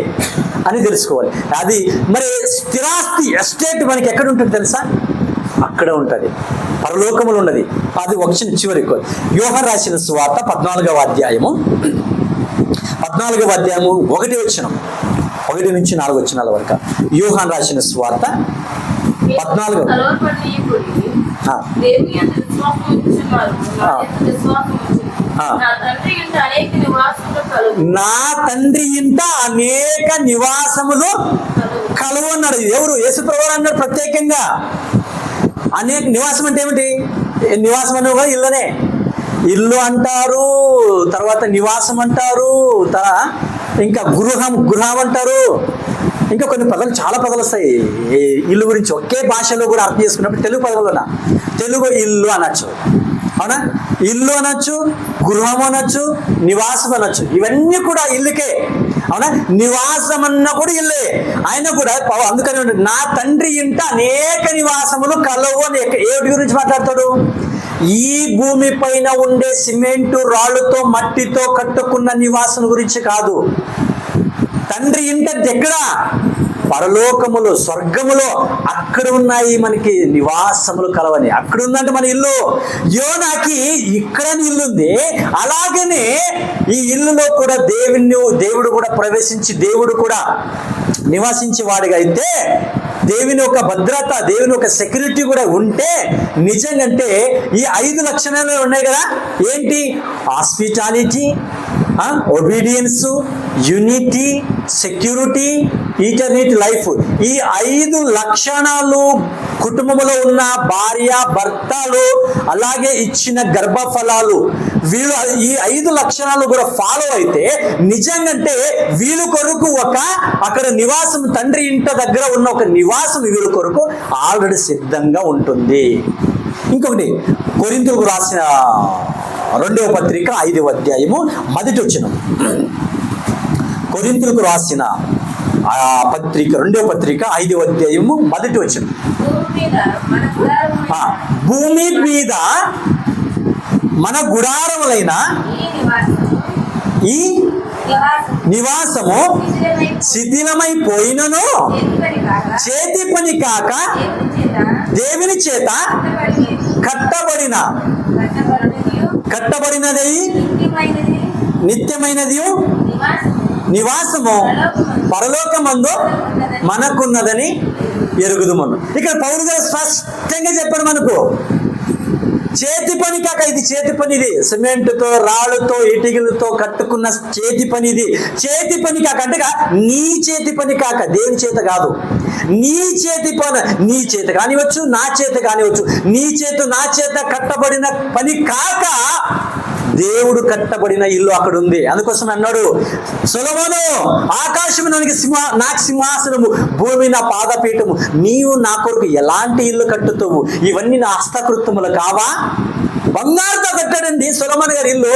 అని తెలుసుకోవాలి. అది మరి స్థిరాస్తి ఎస్టేట్ మనకి ఎక్కడ ఉంటుంది తెలుసా? అక్కడ ఉంటుంది, పరలోకములు ఉన్నది. అది వచ్చిన చివరికి యోహాను రాసిన సువార్త 14వ అధ్యాయము 1 వచనం 1 నుంచి 4 వచనాల వరకు. యోహాను రాసిన సువార్త 14. నా తండ్రి ఇంట అనేక నివాసములు కలువు అన్నాడు. ఎవరు? యేసుప్రభువు అన్నాడు ప్రత్యేకంగా. అనేక నివాసం అంటే ఏమిటి? నివాసం అనే కూడా ఇల్లనే, ఇల్లు అంటారు, తర్వాత నివాసం అంటారు, ఇంకా గృహం అంటారు. ఇంకా కొన్ని పదాలు, చాలా పదాలు వస్తాయి ఇల్లు గురించి. ఒకే భాషలో కూడా అర్థం చేసుకున్నప్పుడు తెలుగు పదాలు, తెలుగు ఇల్లు అనొచ్చు. అవునా? ఇల్లు అనొచ్చు, గృహం అనొచ్చు, నివాసం అనొచ్చు. ఇవన్నీ కూడా ఇల్లుకే. అవునా? నివాసం అన్న కూడా ఇల్లే. ఆయన కూడా అందుకని నా తండ్రి ఇంట అనేక నివాసములు కలవు అని ఏటి గురించి మాట్లాడతాడు? ఈ భూమి పైన ఉండే సిమెంటు రాళ్ళతో మట్టితో కట్టుకున్న నివాసం గురించి కాదు. తండ్రి ఇంట ఎక్కడ? పరలోకములో, స్వర్గములో అక్కడ ఉన్నాయి మనకి నివాసములు కలవని. అక్కడ ఉందంటే మన ఇల్లు. యోనాకి ఇక్కడ ఇల్లు ఉంది, అలాగనే ఈ ఇల్లులో కూడా దేవుడు కూడా ప్రవేశించి దేవుడు కూడా నివాసించే వాడిగా అయితే, దేవుని ఒక భద్రత, దేవుని ఒక సెక్యూరిటీ కూడా ఉంటే, నిజంగంటే ఈ 5 లక్షణాలు ఉన్నాయి కదా. ఏంటి? Hospitality, obedience, unity, security, eternity life. ఈ 5 లక్షణాలు కుటుంబంలో ఉన్న భార్య భర్తలు, అలాగే ఇచ్చిన గర్భఫలాలు, వీళ్ళు ఈ 5 లక్షణాలు కూడా ఫాలో అయితే నిజంగంటే వీళ్ళ కొరకు అక్కడ నివాసం, తండ్రి ఇంట దగ్గర ఉన్న ఒక నివాసం వీళ్ళ కొరకు ఆల్రెడీ సిద్ధంగా ఉంటుంది. ఇంకొకటి కొరింథీయులకు రాసిన 2వ పత్రిక 5వ అధ్యాయము 1 వచనం. కొరింథీయులకు రాసిన పత్రిక 2వ పత్రిక 5వ అధ్యాయము 1 వచనం. భూమి మీద మన గుడారములైన ఈ నివాసము శిథిలమైపోయినను చేతి పని కాక దేవుని చేత కట్టబడినది నిత్యమైనది నివాసము పరలోకమందు మనకున్నదని ఎరుగుదుమను. ఇక్కడ పౌలు గారు స్పష్టంగా చెప్పాడు మనకు, చేతి పని కాక, ఇది చేతి పని, ఇది సిమెంట్తో రాళ్ళతో ఇటుకలతో కట్టుకున్న చేతి పని. ఇది చేతి పని కాక అంటే నీ చేతి పని కాక, దేవుని చేత కాదు, నీ చేతి పని. నీ చేత కానివచ్చు, నా చేత కానివచ్చు, నీ చేత నా చేత కట్టబడిన పని కాక దేవుడు కట్టబడిన ఇల్లు అక్కడ ఉంది. అందుకోసం అన్నాడు సొలొమోను, ఆకాశము నాకు సింహాసనము, భూమి నా పాదపీఠము, నీవు నా కొరకు ఎలాంటి ఇల్లు కట్టుతావు? ఇవన్నీ నా హస్తకృత్యములు కావా బంగారుతో కట్టాడండి సొలొమోను గారి ఇల్లు.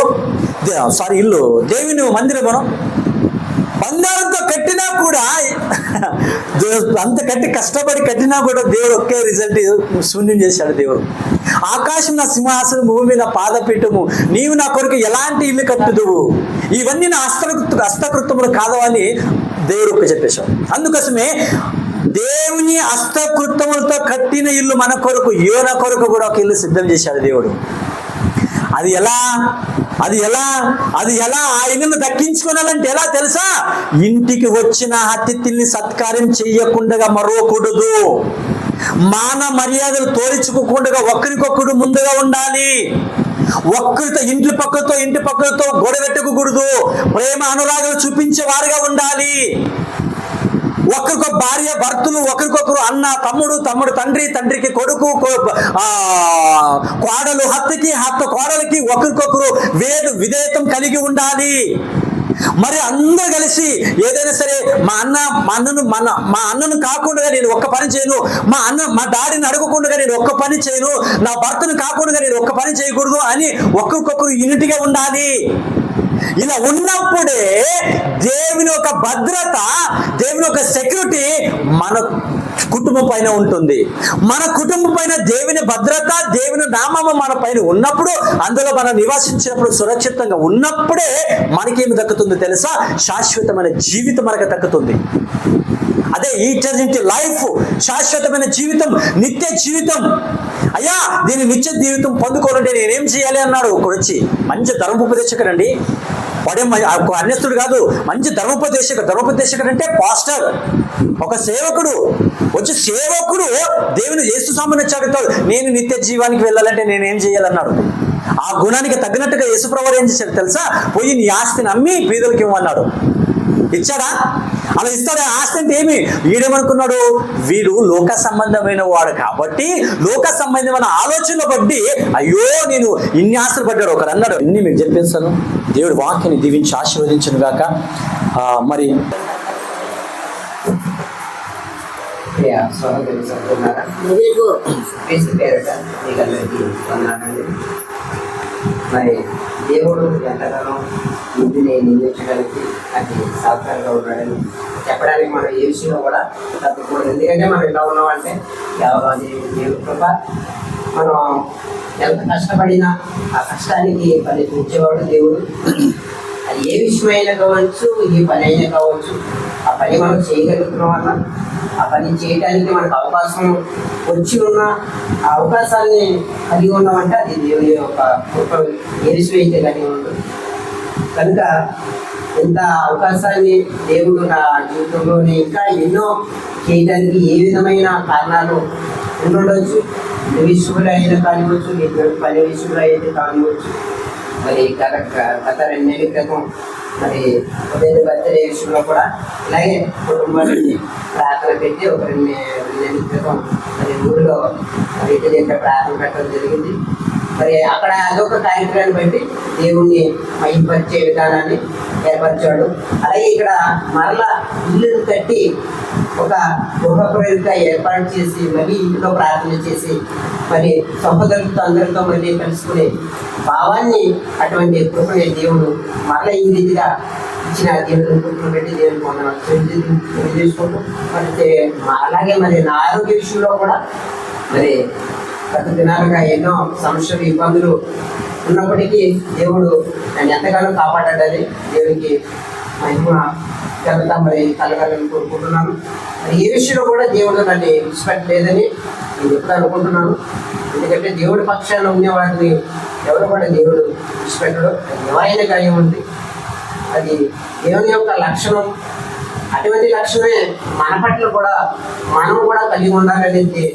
ఇల్లు దేవుని మందిరం మనం బంగారంతో కట్టినా కూడా అంత కష్టపడి కట్టినా కూడా దేవుడు ఒకే రిజల్ట్ శూన్యం చేశాడు. దేవుడు ఆకాశం నా సింహాసనం, భూమి నా పాదపీఠము, నీవు నా కొరకు ఎలాంటి ఇల్లు కట్టుదువు, ఇవన్నీ నా హస్తకృతములు కాదు అని దేవుడు ఒక్క చెప్పేశాడు. అందుకోసమే దేవుని హస్తకృతములతో కట్టిన ఇల్లు మన కొరకు, యోన కొరకు కూడా ఒక ఇల్లు సిద్ధం చేశాడు దేవుడు. అది ఎలా ఆ ఇల్లును దక్కించుకోవాలంటే ఎలా తెలుసా? ఇంటికి వచ్చిన అతిథుల్ని సత్కారం చెయ్యకుండా మరొకూడదు, మాన మర్యాదలు తోరించుకోకుండా ఒకరికొకరు ముందుగా ఉండాలి, ఒక్కరితో ఇంటి పక్కలతో గొడవెట్టకూడదు, ప్రేమ అనురాగాలు చూపించే వారుగా ఉండాలి. ఒకరికొక భార్య భర్తలు, ఒకరికొకరు అన్న తమ్ముడు తండ్రికి కొడుకు, కోడలు హత్త కోడలికి ఒకరికొకరు విధేయతం కలిగి ఉండాలి. మరి అందరూ కలిసి ఏదైనా సరే మా అన్నను కాకుండా నేను ఒక్క పని చేయను, మా డాడీని అడగకుండా నేను ఒక్క పని చేయను, నా భర్తను కాకుండా నేను ఒక్క పని చేయకూడదు అని ఒకరికొకరు యూనిటీగా ఉండాలి. ఇలా ఉన్నప్పుడే దేవుని ఒక భద్రత, దేవుని ఒక సెక్యూరిటీ మన కుటుంబం పైన ఉంటుంది. మన కుటుంబం పైన దేవుని భద్రత, దేవుని నామము మన పైన ఉన్నప్పుడు, అందులో మనం నివాసించినప్పుడు, సురక్షితంగా ఉన్నప్పుడే మనకేమి దక్కుతుంది తెలుసా? శాశ్వతమైన జీవితం మనకు దక్కుతుంది. అదే ఈటర్నిటీ లైఫ్, శాశ్వతమైన జీవితం, నిత్య జీవితం. అయ్యా దీని నిత్య జీవితం పొందుకోవాలంటే నేనేం చేయాలి అన్నాడు ఒకడు వచ్చి. మంచి ధర్మోపదేశకుడు అండి, వాడేం అన్యస్తుడు కాదు, మంచి ధర్మోపదేశకుడు అంటే పాస్టర్, ఒక సేవకుడు వచ్చి దేవుని యేసు సంబంధించాడు. నేను నిత్య జీవానికి వెళ్ళాలంటే నేనేం చేయాలన్నాడు. ఆ గుణానికి తగ్గినట్టుగా యేసుప్రభువు ఏం చేశాడు తెలుసా? పోయి నీ ఆస్తిని అమ్మి పేదలకు ఇవ్వమన్నాడు. ఇచ్చాడా? అలా ఇస్తాడా? ఆస్తి అంటే ఏమి? వీడేమనుకున్నాడు, వీడు లోక సంబంధమైన వాడు కాబట్టి లోక సంబంధమైన ఆలోచనలు బట్టి అయ్యో నేను ఇన్ని ఆస్తులు పడ్డాడు. ఒకరు అన్నాడు, ఇన్ని మీకు చెప్పేస్తాను. దేవుడు వాక్యాన్ని దీవించి ఆశీర్వదించును గాక. మరి మరి దేవుడు ఎంతగానో ఇంటిని నిర్మించడానికి అది సహకారంగా ఉన్నాడని చెప్పడానికి మనం ఏ విషయంలో కూడా తప్పకూడదు. ఎందుకంటే మనం ఎలా ఉన్నామంటే అది దేవుడి కృప. మనం ఎంత కష్టపడినా ఆ కష్టానికి ఫలితం ఇచ్చేవాడు దేవుడు. అది ఏ విషయమైనా కావచ్చు, ఏ పని అయినా కావచ్చు, ఆ పని మనం చేయగలుగుతున్నాం అన్న, ఆ పని చేయడానికి మనకు అవకాశం వచ్చి ఉన్న ఆ అవకాశాన్ని కలిగి ఉన్నామంటే అది దేవుని యొక్క గొప్ప ఎరిసివైతే కలిగి ఉంటుంది. కనుక ఎంత అవకాశాన్ని దేవుడు నా జీవితంలోనే ఇంకా ఎన్నో చేయడానికి ఏ విధమైన కారణాలు ఉండవచ్చు. విషయంలో అయినా కానివచ్చు, పని విషయంలో అయితే కానివచ్చు. మరి గత 2 నెలల క్రితం మరి బర్త్డే విషయంలో కూడా ఇలాగే కుటుంబాన్ని ప్రార్థన పెట్టి ఒక 2 నెలల క్రితం మరి ఊరిలో ఇంటి దగ్గర ప్రార్థన పెట్టడం జరిగింది. మరి అక్కడ అదొక కార్యక్రమాన్ని బట్టి దేవుణ్ణి మహిమపరిచే విధానాన్ని ఏర్పరిచాడు. అలాగే ఇక్కడ మరలా ఇల్లును కట్టి ఒక గృహప్రవేశంగా ఏర్పాటు చేసి మళ్ళీ ఇంట్లో ప్రార్థన చేసి మరి సహోదరులతో అందరితో మళ్ళీ కలుసుకునే భావాన్ని, అటువంటి కృపని దేవుడు మరలా ఈ రీతిగా ఇచ్చిన దేవుని కృపను పెట్టి దేవుని చేసుకుంటూ మరి అలాగే మరి నా ఆరోగ్య విషయంలో కూడా మరి గత దినాలుగా ఎన్నో సమస్యలు, ఇబ్బందులు ఉన్నప్పటికీ దేవుడు నన్ను ఎంతగానో కాపాడాడని దేవునికి మహిమ ఘనత మరి కలగాలని కోరుకుంటున్నాను. మరి ఏ విషయంలో కూడా దేవుడు నన్ను విడిచిపెట్టలేదని నేను ఎప్పుడు అనుకుంటున్నాను. ఎందుకంటే దేవుడి పక్షాన ఉండేవాడిని ఎవరు కూడా దేవుడు విడిచిపెట్టడు. నివాయన కార్యం ఉంది, అది దేవుని యొక్క లక్షణం. అటువంటి లక్షణమే మన పట్ల కూడా మనం కూడా కలిగి ఉండాలనేది